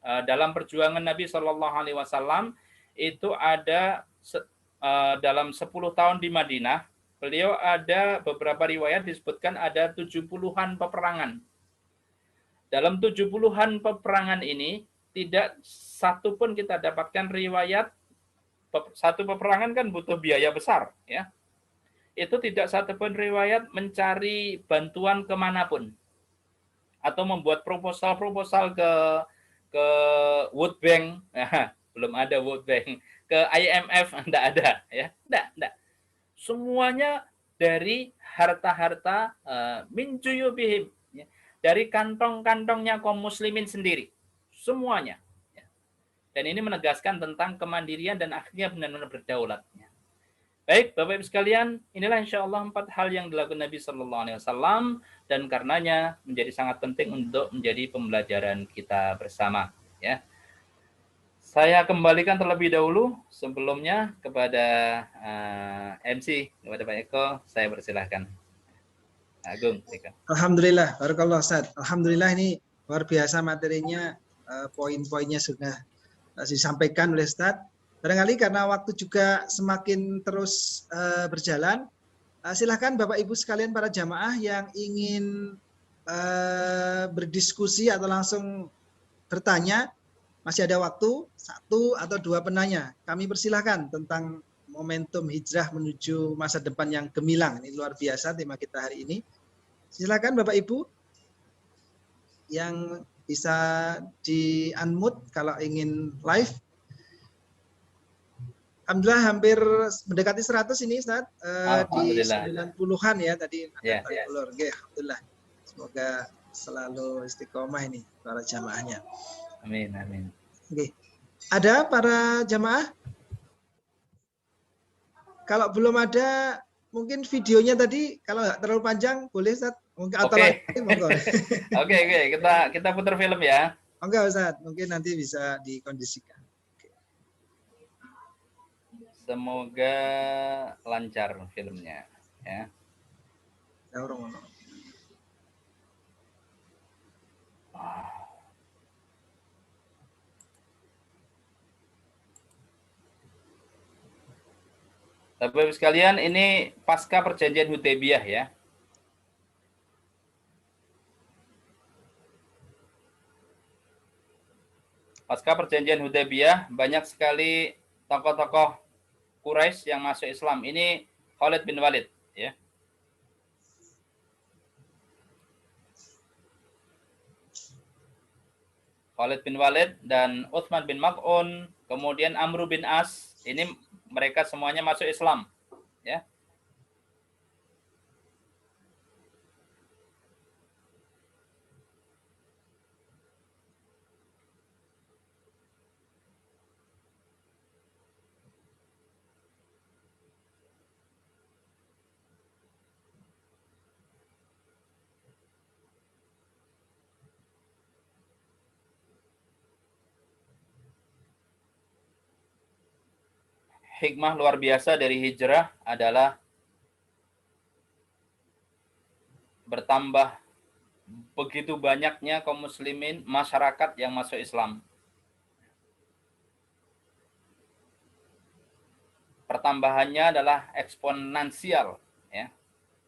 dalam perjuangan Nabi Shallallahu Alaihi Wasallam itu ada dalam 10 tahun di Madinah, beliau ada beberapa riwayat disebutkan ada 70-an peperangan. Dalam 70-an peperangan ini tidak satu pun kita dapatkan riwayat, satu peperangan kan butuh biaya besar, ya. Itu tidak satu pun riwayat mencari bantuan kemanapun atau membuat proposal ke World Bank, belum ada World Bank, ke IMF, enggak ada, ya, enggak. Semuanya dari harta-harta min juyubihim, ya, dari kantong-kantongnya kaum muslimin sendiri, semuanya. Ya. Dan ini menegaskan tentang kemandirian dan akhirnya benar-benar berdaulat. Ya. Baik, Bapak Ibu sekalian, inilah insya Allah 4 hal yang dilakukan Nabi Shallallahu Alaihi Wasallam dan karenanya menjadi sangat penting untuk menjadi pembelajaran kita bersama. Ya, saya kembalikan terlebih dahulu sebelumnya kepada MC, kepada Pak Eko, saya persilahkan. Agung, Eko. Alhamdulillah, barakallah Ustaz. Alhamdulillah ini luar biasa materinya, poin-poinnya sudah disampaikan oleh Ustaz. Barangkali karena waktu juga semakin terus berjalan, silahkan Bapak Ibu sekalian para jamaah yang ingin berdiskusi atau langsung bertanya, masih ada waktu 1 atau 2 penanya. Kami persilahkan tentang momentum hijrah menuju masa depan yang gemilang. Ini luar biasa tema kita hari ini. Silakan Bapak Ibu yang bisa di-unmute kalau ingin live. Alhamdulillah hampir mendekati 100 ini Ustaz, di 90-an ya tadi. Ya. Oke, alhamdulillah. Semoga selalu istiqomah ini para jamaahnya. Amin. Oke. Ada para jamaah? Kalau belum ada, mungkin videonya tadi kalau nggak terlalu panjang boleh Ustaz. Oke. Oke, kita putar film ya. Enggak Ustaz, mungkin nanti bisa dikondisikan. Semoga lancar filmnya, ya. Bapak-Ibu sekalian, ini pasca perjanjian Hudaybiyah ya. Pasca perjanjian Hudaybiyah, banyak sekali tokoh-tokoh Quraisy yang masuk Islam. Ini Khalid bin Walid, ya. Khalid bin Walid dan Utsman bin Maz'un, kemudian Amr bin As, ini mereka semuanya masuk Islam, ya. Hikmah luar biasa dari hijrah adalah bertambah begitu banyaknya kaum muslimin, masyarakat yang masuk Islam. Pertambahannya adalah eksponensial, ya.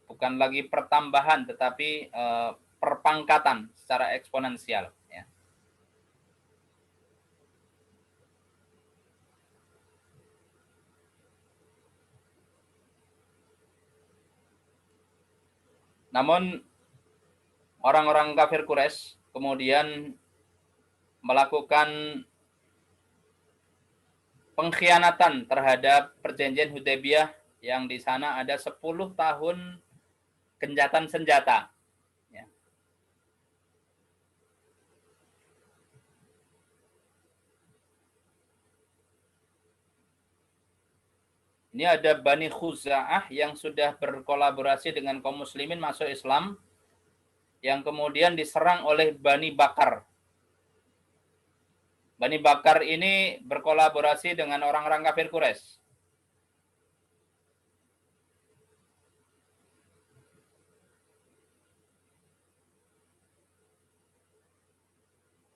Bukan lagi pertambahan, tetapi perpangkatan secara eksponensial, ya. Namun orang-orang kafir Quraisy kemudian melakukan pengkhianatan terhadap perjanjian Hudaybiyah yang di sana ada 10 tahun gencatan senjata. Ya. Ini ada Bani Khuza'ah yang sudah berkolaborasi dengan kaum muslimin masuk Islam, yang kemudian diserang oleh Bani Bakar. Bani Bakar ini berkolaborasi dengan orang-orang kafir Quraisy.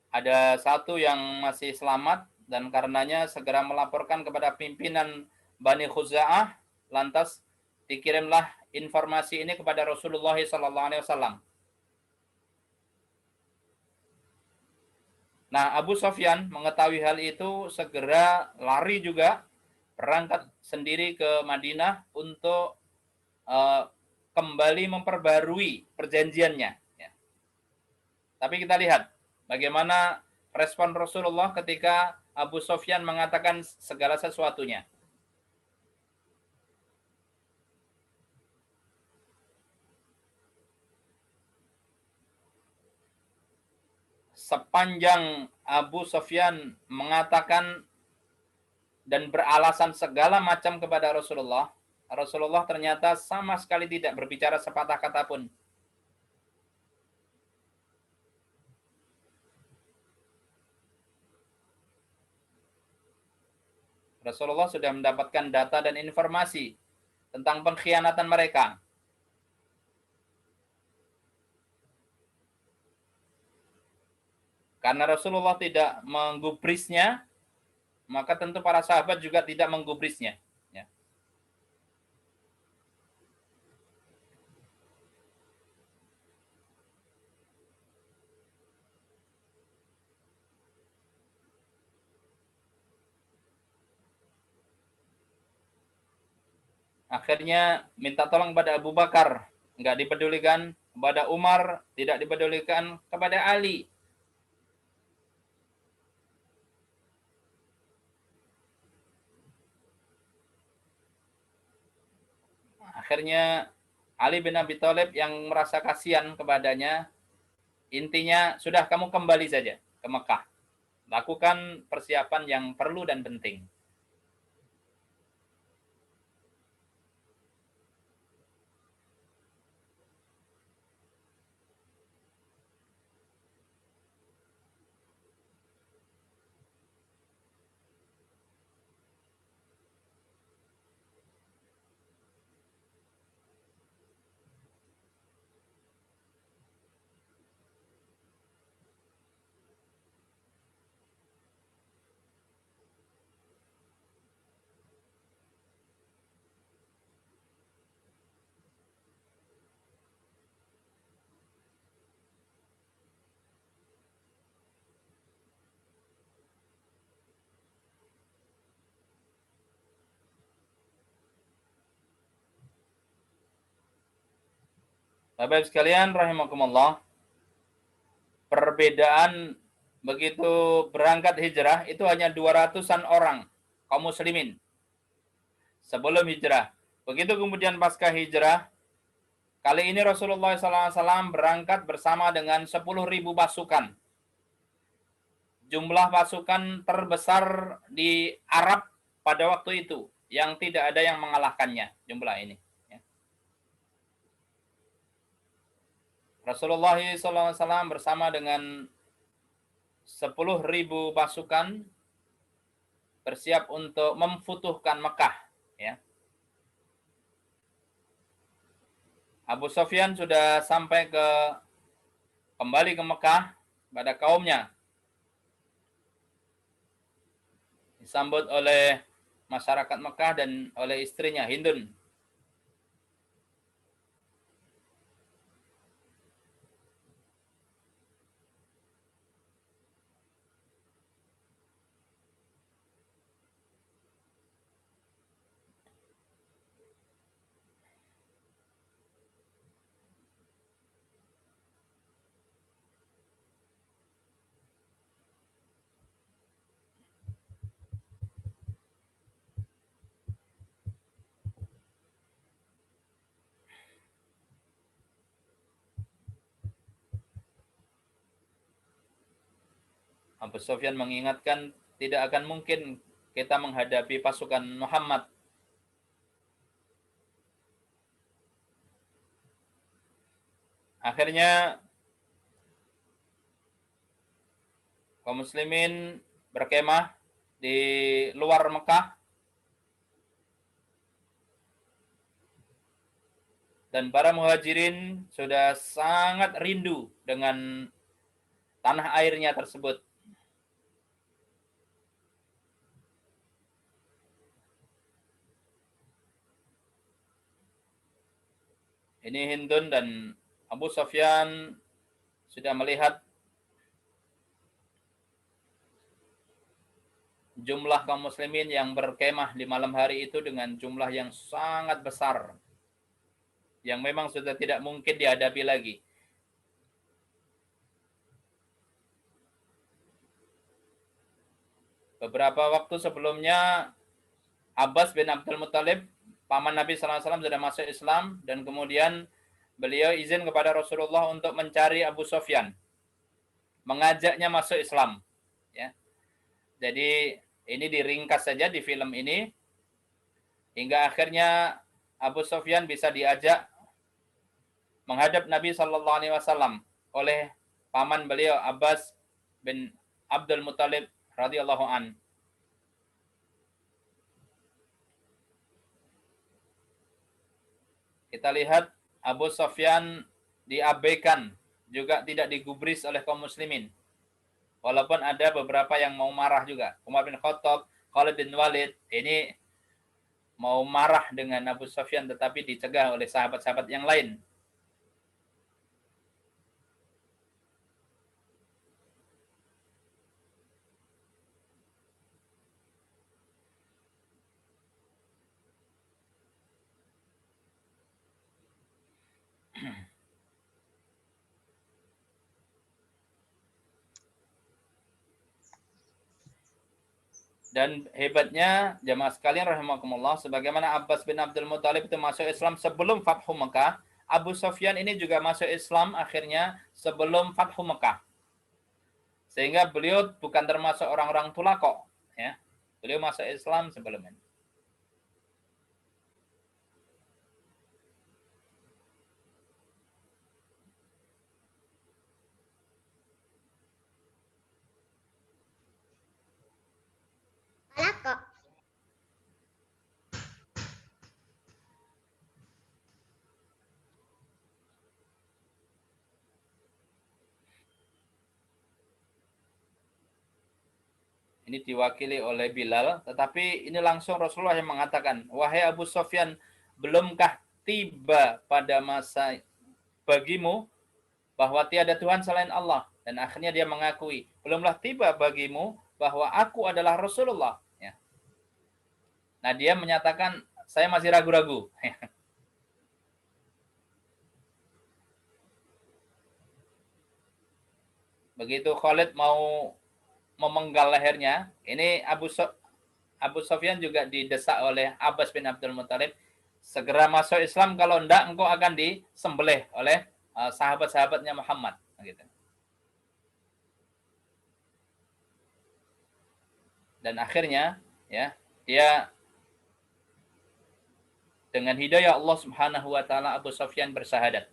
ada satu yang masih selamat dan karenanya segera melaporkan kepada pimpinan Bani Khuza'ah, lantas dikirimlah informasi ini kepada Rasulullah SAW. Nah, Abu Sofyan mengetahui hal itu segera lari juga, berangkat sendiri ke Madinah untuk kembali memperbarui perjanjiannya. Ya. Tapi kita lihat bagaimana respon Rasulullah ketika Abu Sofyan mengatakan segala sesuatunya. Sepanjang Abu Sofyan mengatakan dan beralasan segala macam kepada Rasulullah, Rasulullah ternyata sama sekali tidak berbicara sepatah kata pun. Rasulullah sudah mendapatkan data dan informasi tentang pengkhianatan mereka. Karena Rasulullah tidak menggubrisnya, maka tentu para sahabat juga tidak menggubrisnya. Ya. Akhirnya minta tolong kepada Abu Bakar, nggak dipedulikan, kepada Umar, tidak dipedulikan, kepada Ali. Akhirnya Ali bin Abi Thalib yang merasa kasihan kepadanya, intinya sudah kamu kembali saja ke Mekah. Lakukan persiapan yang perlu dan penting. Bapak sekalian rahimakumullah, perbedaan begitu berangkat hijrah itu hanya 200-an orang kaum muslimin sebelum hijrah. Begitu kemudian pasca hijrah, kali ini Rasulullah SAW berangkat bersama dengan 10.000 pasukan. Jumlah pasukan terbesar di Arab pada waktu itu, yang tidak ada yang mengalahkannya jumlah ini. Rasulullah SAW bersama dengan 10.000 pasukan bersiap untuk memfutuhkan Mekah. Ya. Abu Sofyan sudah sampai kembali ke Mekah pada kaumnya. Disambut oleh masyarakat Mekah dan oleh istrinya Hindun. Abu Sofyan mengingatkan tidak akan mungkin kita menghadapi pasukan Muhammad. Akhirnya kaum muslimin berkemah di luar Mekah dan para muhajirin sudah sangat rindu dengan tanah airnya tersebut. Ini Hindun dan Abu Sufyan sudah melihat jumlah kaum muslimin yang berkemah di malam hari itu dengan jumlah yang sangat besar, yang memang sudah tidak mungkin dihadapi lagi. Beberapa waktu sebelumnya, Abbas bin Abdul Muttalib, paman Nabi SAW, sudah masuk Islam, dan kemudian beliau izin kepada Rasulullah untuk mencari Abu Sufyan, mengajaknya masuk Islam. Ya. Jadi ini diringkas saja di film ini, hingga akhirnya Abu Sufyan bisa diajak menghadap Nabi SAW oleh paman beliau Abbas bin Abdul Muttalib radhiyallahu an. Kita lihat Abu Sufyan diabaikan, juga tidak digubris oleh kaum muslimin. Walaupun ada beberapa yang mau marah juga. Umar bin Khattab, Khalid bin Walid, ini mau marah dengan Abu Sufyan tetapi dicegah oleh sahabat-sahabat yang lain. Dan hebatnya jamaah sekalian rahimakumullah, sebagaimana Abbas bin Abdul Muttalib itu masuk Islam sebelum Fathu Mekah, Abu Sufyan ini juga masuk Islam akhirnya sebelum Fathu Mekah. Sehingga beliau bukan termasuk orang-orang tulako, ya. Beliau masuk Islam sebelum ini. Ini diwakili oleh Bilal, tetapi ini langsung Rasulullah yang mengatakan, wahai Abu Sufyan, belumkah tiba pada masa bagimu bahwa tiada Tuhan selain Allah? Dan akhirnya dia mengakui, belumlah tiba bagimu bahwa aku adalah Rasulullah. Ya. Nah, dia menyatakan, saya masih ragu-ragu. Begitu Khalid mau memenggal lehernya, ini Abu Sufyan juga didesak oleh Abbas bin Abdul Muttalib, segera masuk Islam, kalau enggak engkau akan disembelih oleh sahabat-sahabatnya Muhammad. Gitu. Dan akhirnya, ya, dia dengan hidayah Allah Subhanahu wa taala, Abu Sufyan bersahadat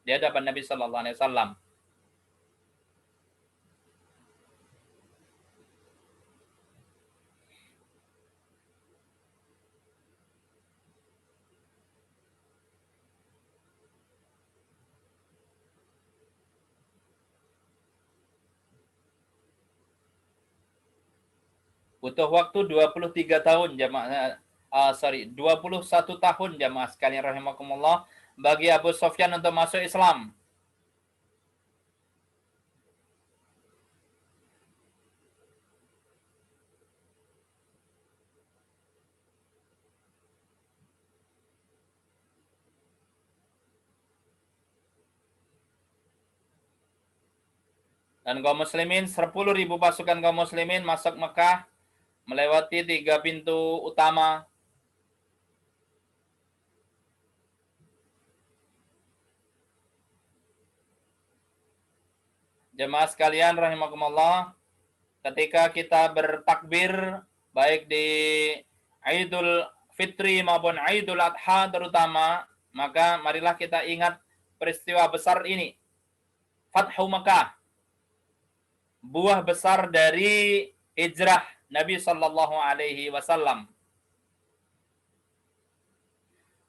di hadapan Nabi sallallahu alaihi wasallam. Butuh waktu 23 tahun jamaah 21 tahun jamaah sekalian rahimakumullah bagi Abu Sufyan untuk masuk Islam. Dan kaum muslimin, 10.000 pasukan kaum muslimin masuk Mekah melewati 3 pintu utama. Jemaah sekalian rahimakumullah, ketika kita bertakbir baik di Idul Fitri maupun Idul Adha terutama, maka marilah kita ingat peristiwa besar ini, Fathu Mekah, buah besar dari hijrah Nabi sallallahu alaihi wasallam.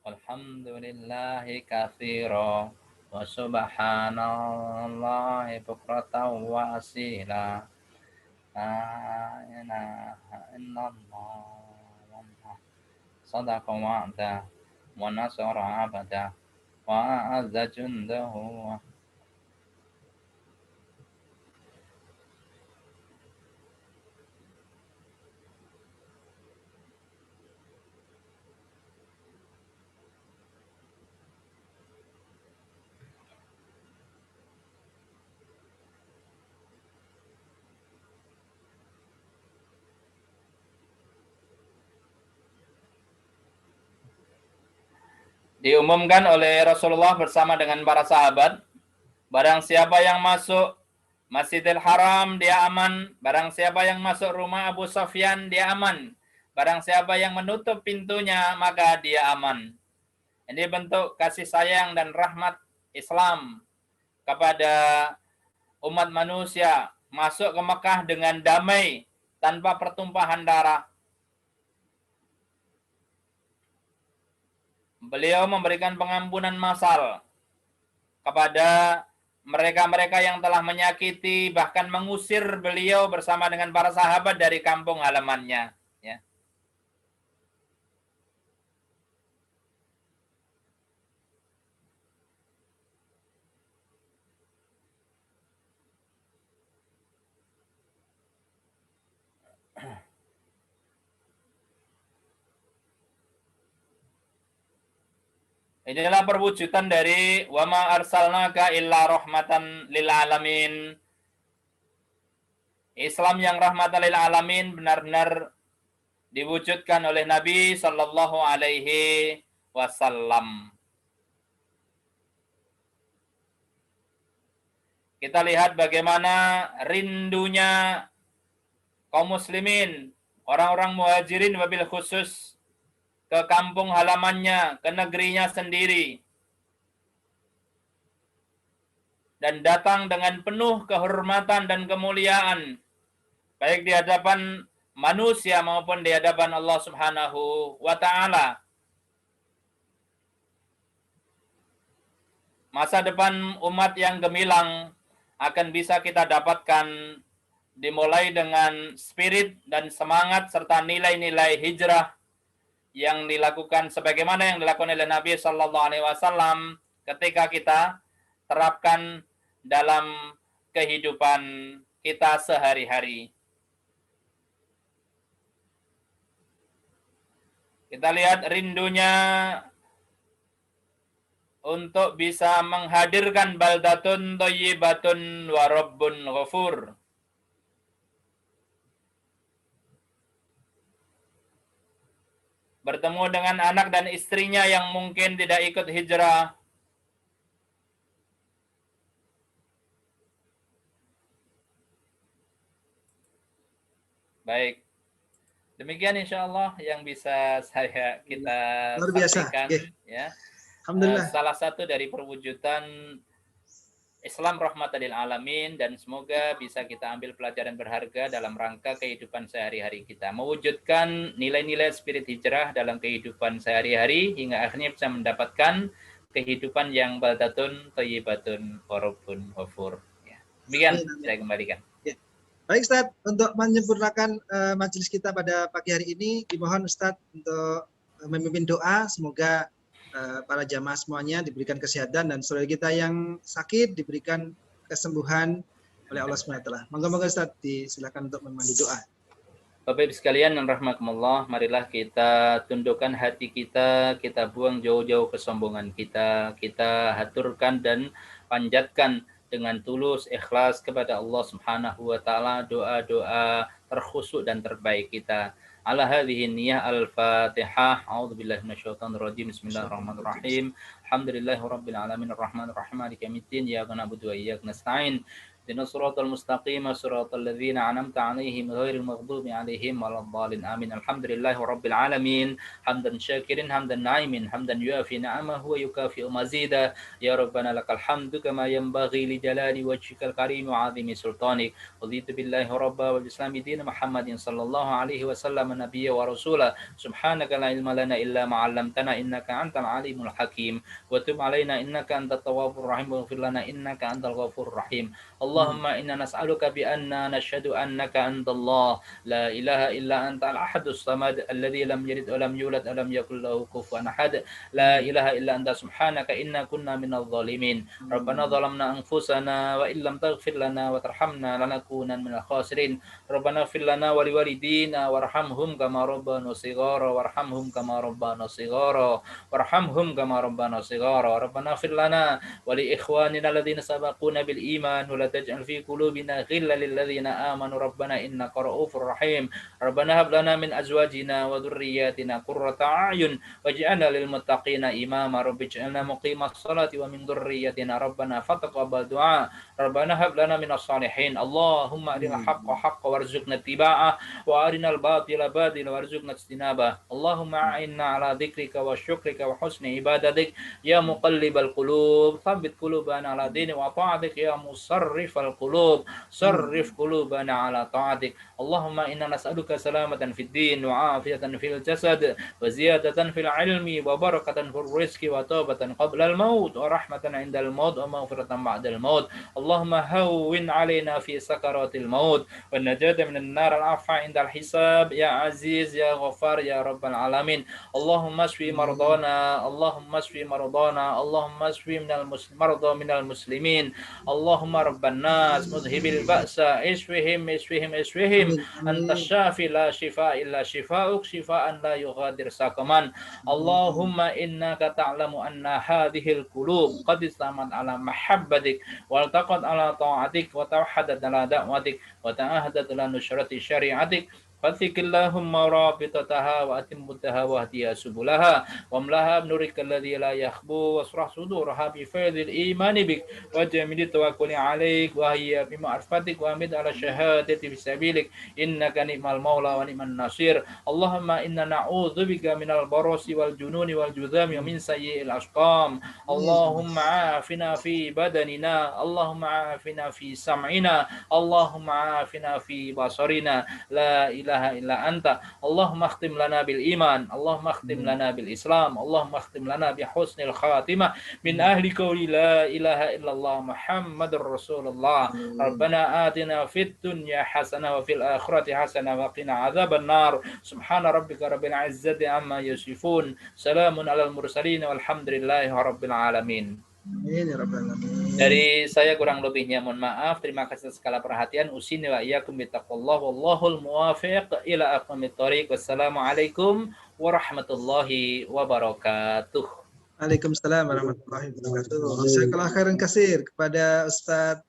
Alhamdulillahi katsira wa subhanallahi bukratan wa asila. La ilaha illallah. Sadaqa wa'da wa nasara abada wa a'azza jundahu. Diumumkan oleh Rasulullah bersama dengan para sahabat, barang siapa yang masuk Masjidil Haram dia aman, barang siapa yang masuk rumah Abu Sufyan dia aman, barang siapa yang menutup pintunya maka dia aman. Ini bentuk kasih sayang dan rahmat Islam kepada umat manusia, masuk ke Mekah dengan damai tanpa pertumpahan darah. Beliau memberikan pengampunan massal kepada mereka-mereka yang telah menyakiti, bahkan mengusir beliau bersama dengan para sahabat dari kampung halamannya. Ya. Inilah perwujudan dari wa ma arsalnaka illa rahmatan lil alamin. Islam yang rahmatan lil alamin benar-benar diwujudkan oleh Nabi sallallahu alaihi wasallam. Kita lihat bagaimana rindunya kaum muslimin, orang-orang muhajirin wabil khusus ke kampung halamannya, ke negerinya sendiri. Dan datang dengan penuh kehormatan dan kemuliaan, baik di hadapan manusia maupun di hadapan Allah Subhanahu wa Ta'ala. Masa depan umat yang gemilang akan bisa kita dapatkan dimulai dengan spirit dan semangat serta nilai-nilai hijrah yang dilakukan sebagaimana yang dilakukan oleh Nabi Sallallahu Alaihi Wasallam ketika kita terapkan dalam kehidupan kita sehari-hari. Kita lihat rindunya untuk bisa menghadirkan baldatun thayyibatun wa rabbun ghafur. Bertemu dengan anak dan istrinya yang mungkin tidak ikut hijrah. Baik. Demikian insya Allah yang bisa kita luar biasa. sampaikan. Okay. Ya. Alhamdulillah. Salah satu dari perwujudan Islam rahmatan lil alamin, dan semoga bisa kita ambil pelajaran berharga dalam rangka kehidupan sehari-hari kita. Mewujudkan nilai-nilai spirit hijrah dalam kehidupan sehari-hari hingga akhirnya bisa mendapatkan kehidupan yang baldatun thayyibatun wa rabbun ghafur. Ya. Demikian saya kembalikan. Ya. Baik Ustaz, untuk menyempurnakan majelis kita pada pagi hari ini, dimohon Ustaz untuk memimpin doa, semoga para jamaah semuanya diberikan kesehatan dan saudara kita yang sakit diberikan kesembuhan oleh Allah SWT. Moga-moga Ustaz disilakan untuk memandu doa. Bapak Ibu sekalian yang rahmatullah, marilah kita tundukkan hati kita, kita buang jauh-jauh kesombongan kita haturkan dan panjatkan dengan tulus ikhlas kepada Allah Subhanahu wa taala doa-doa terkhusyuk dan terbaik kita. Ala hadhihi niyyah al-Fatihah. A'udzubillahi minasyaitonir rajim. Bismillahirrahmanirrahim. Alhamdulillahirabbil alamin arrahmanir rahim maliki yaumiddin. Iyyaka na'budu wa iyyaka nasta'in. Ihdinas siratal mustaqim, siratal ladzina an'amta 'alaihim ghairil maghdubi 'alaihim waladdallin. Amin. Alhamdulillahi rabbil alamin. Hamdan syakirin, hamdan na'imin, hamdan yuafi ni'amahu wa yukafi'u mazida. Ya Rabbana lakal hamdu kama yanbaghi li jalali wajhikal karim wa 'azimi sultanik. Raditu billahi rabba wa bislami din Muhammadin sallallahu alaihi wasallam nabiyya wa rasula. Subhanaka la ilma lana illa ma 'allamtana innaka antal alimul hakim. Wa tub alaina innaka antat tawwabur rahim waghfir lana innaka antal ghafurur rahim. Allahumma inna nas'aluka bi anna nashhadu annaka antallah la ilaha illa anta al-ahadus samad alladzi lam yalid wa lam yulad wa lam yakul lahu kufuwan ahad. La ilaha illa anta subhanaka inna kunna minadh dhalimin. Rabbana zalamna anfusana wa illam taghfir lana wa tarhamna lanakunanna minal khasirin. Rabbana ighfir lana wa liwalidina warhamhum kama rabbana shighara warhamhum kama rabbana shighara warhamhum kama rabbana shighara. Rabbana ighfir lana wa li ikhwanina alladhina sabaquna bil iman wa la taj'al fi qulubina ghillan lil ladzina amanu rabbana innaka ra'ufur rahim. Rabbana hab lana min azwajina wa dhurriyyatina qurrata a'yun waj'alna lil muttaqina imama. Rabbi ij'alna muqimas salati wa min dhurriyyatina rabbana fataqabbal du'a. Rabbana hab lana minas salihin. Allahumma arina haqqa haqqa warzuqna ittiba'ah wa arina al-batila batila warzuqna ijtinabah. Allahumma a'inna ala dzikrika wa syukrika wa husni ibadatik ya muqallibal qulub tsabbit qulubana ala dini wa ta'atik ya musarrifal qulub sarrif qulubana ala ta'atik. Allahumma inna nas'aluka salamatan fid din wa afiyatan fil jasad wa ziyadatan fil ilmi wa barakatan fil rizqi wa taubatan qabla al-maut wa rahmatan 'inda al-maut wa maghfiratan ba'da al-maut. Allahumma hawwin 'alaina fi sakaratil maut wa najata minan nar al-'afwa 'inda al-hisab ya aziz ya ghaffar ya rabbal alamin. Allahumma shfi mardana, Allahumma shfi mardana, Allahumma shfi marda minal muslimin. Allahumma rabban nas mudhibil ba'sa isfihim anta syafi la shifa illa shifa'uk shifaan la yughadir saqaman. Allahumma innaka ta'lamu anna hadhil qulub qad istamat ala mahabbatik wal taqad ala ta'atik wa tawhadat ala da'watik wa ta'ahadat ala nusrati syari'atik. Fathikillahumma rabitataha wa atimmutaha wa hdiya subulaha wa amlaha binurika alladhi la yakhbu wasrah suduraha bi faidil imani bik wa jamili tawakkuli alaik wa hiya bi ma'rifatik wa amid ala syahadati fi sabilik innaka ni'mal maula wa ni'man nasir. Allahumma inna na'udzubika minal barasi wal jununi wal judhami wa min sayyi'il asqam. Allahumma afina fi badanina, Allahumma afina fi sam'ina, Allahumma afina fi basarina. La ilaha illa anta. Allahumma khtim lana bil iman, Allahumma khtim lana bil islam, Allahumma khtim lana bi husnil khatimah min ahli qawli la ilaha illallah Muhammadur Rasulullah. Rabbana atina fid dunya hasanah wa fil akhirati hasanah wa qina adzaban nar. Subhana rabbika rabbil izzati amma yasifun. Salamun alal mursalin walhamdulillahi rabbil alamin. Amin ya rabbal alamin. Dari saya kurang lebihnya mohon maaf. Terima kasih atas segala perhatian. Usini wa iyyakum bittaqwallah wallahul muwaffiq ila aqwamit thoriq. Wassalamualaikum warahmatullahi wabarakatuh. Waalaikumsalam warahmatullahi wabarakatuh. Jazakallahu khairan katsir kepada Ustadz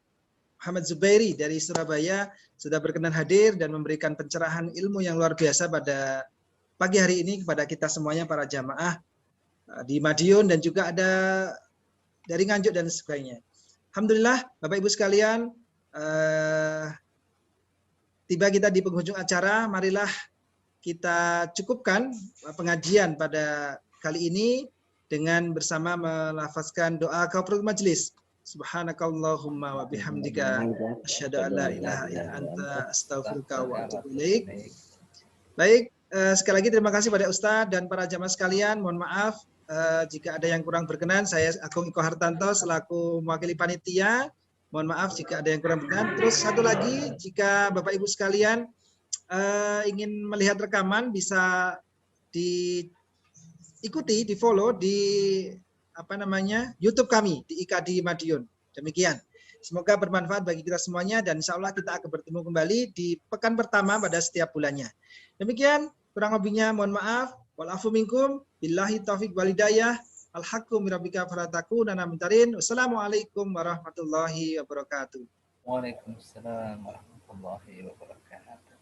Muhammad Zubairi dari Surabaya sudah berkenan hadir dan memberikan pencerahan ilmu yang luar biasa pada pagi hari ini kepada kita semuanya para jamaah di Madiun dan juga ada dari Nganjuk dan sebagainya. Alhamdulillah, Bapak Ibu sekalian, tiba kita di penghujung acara. Marilah kita cukupkan pengajian pada kali ini dengan bersama melafazkan doa kafaratul majelis. Subhanakallahumma wa bihamdika asyhadu an la ilaha illa anta astaghfiruka wa atubu ilaik. Baik, sekali lagi terima kasih pada Ustadz dan para jamaah sekalian. Mohon maaf jika ada yang kurang berkenan. Saya Agung Iko Hartanto selaku mewakili panitia. Mohon maaf jika ada yang kurang berkenan. Terus satu lagi, jika Bapak Ibu sekalian ingin melihat rekaman bisa diikuti, di follow di YouTube kami di IKADI Madiun. Demikian. Semoga bermanfaat bagi kita semuanya dan insya Allah kita akan bertemu kembali di pekan pertama pada setiap bulannya. Demikian, kurang lebihnya mohon maaf. Walafu minkum billahi taufiq walhidayah. Al-haqqu min rabbika fala takunanna mintarin. Wassalamualaikum warahmatullahi wabarakatuh. Waalaikumsalam warahmatullahi wabarakatuh.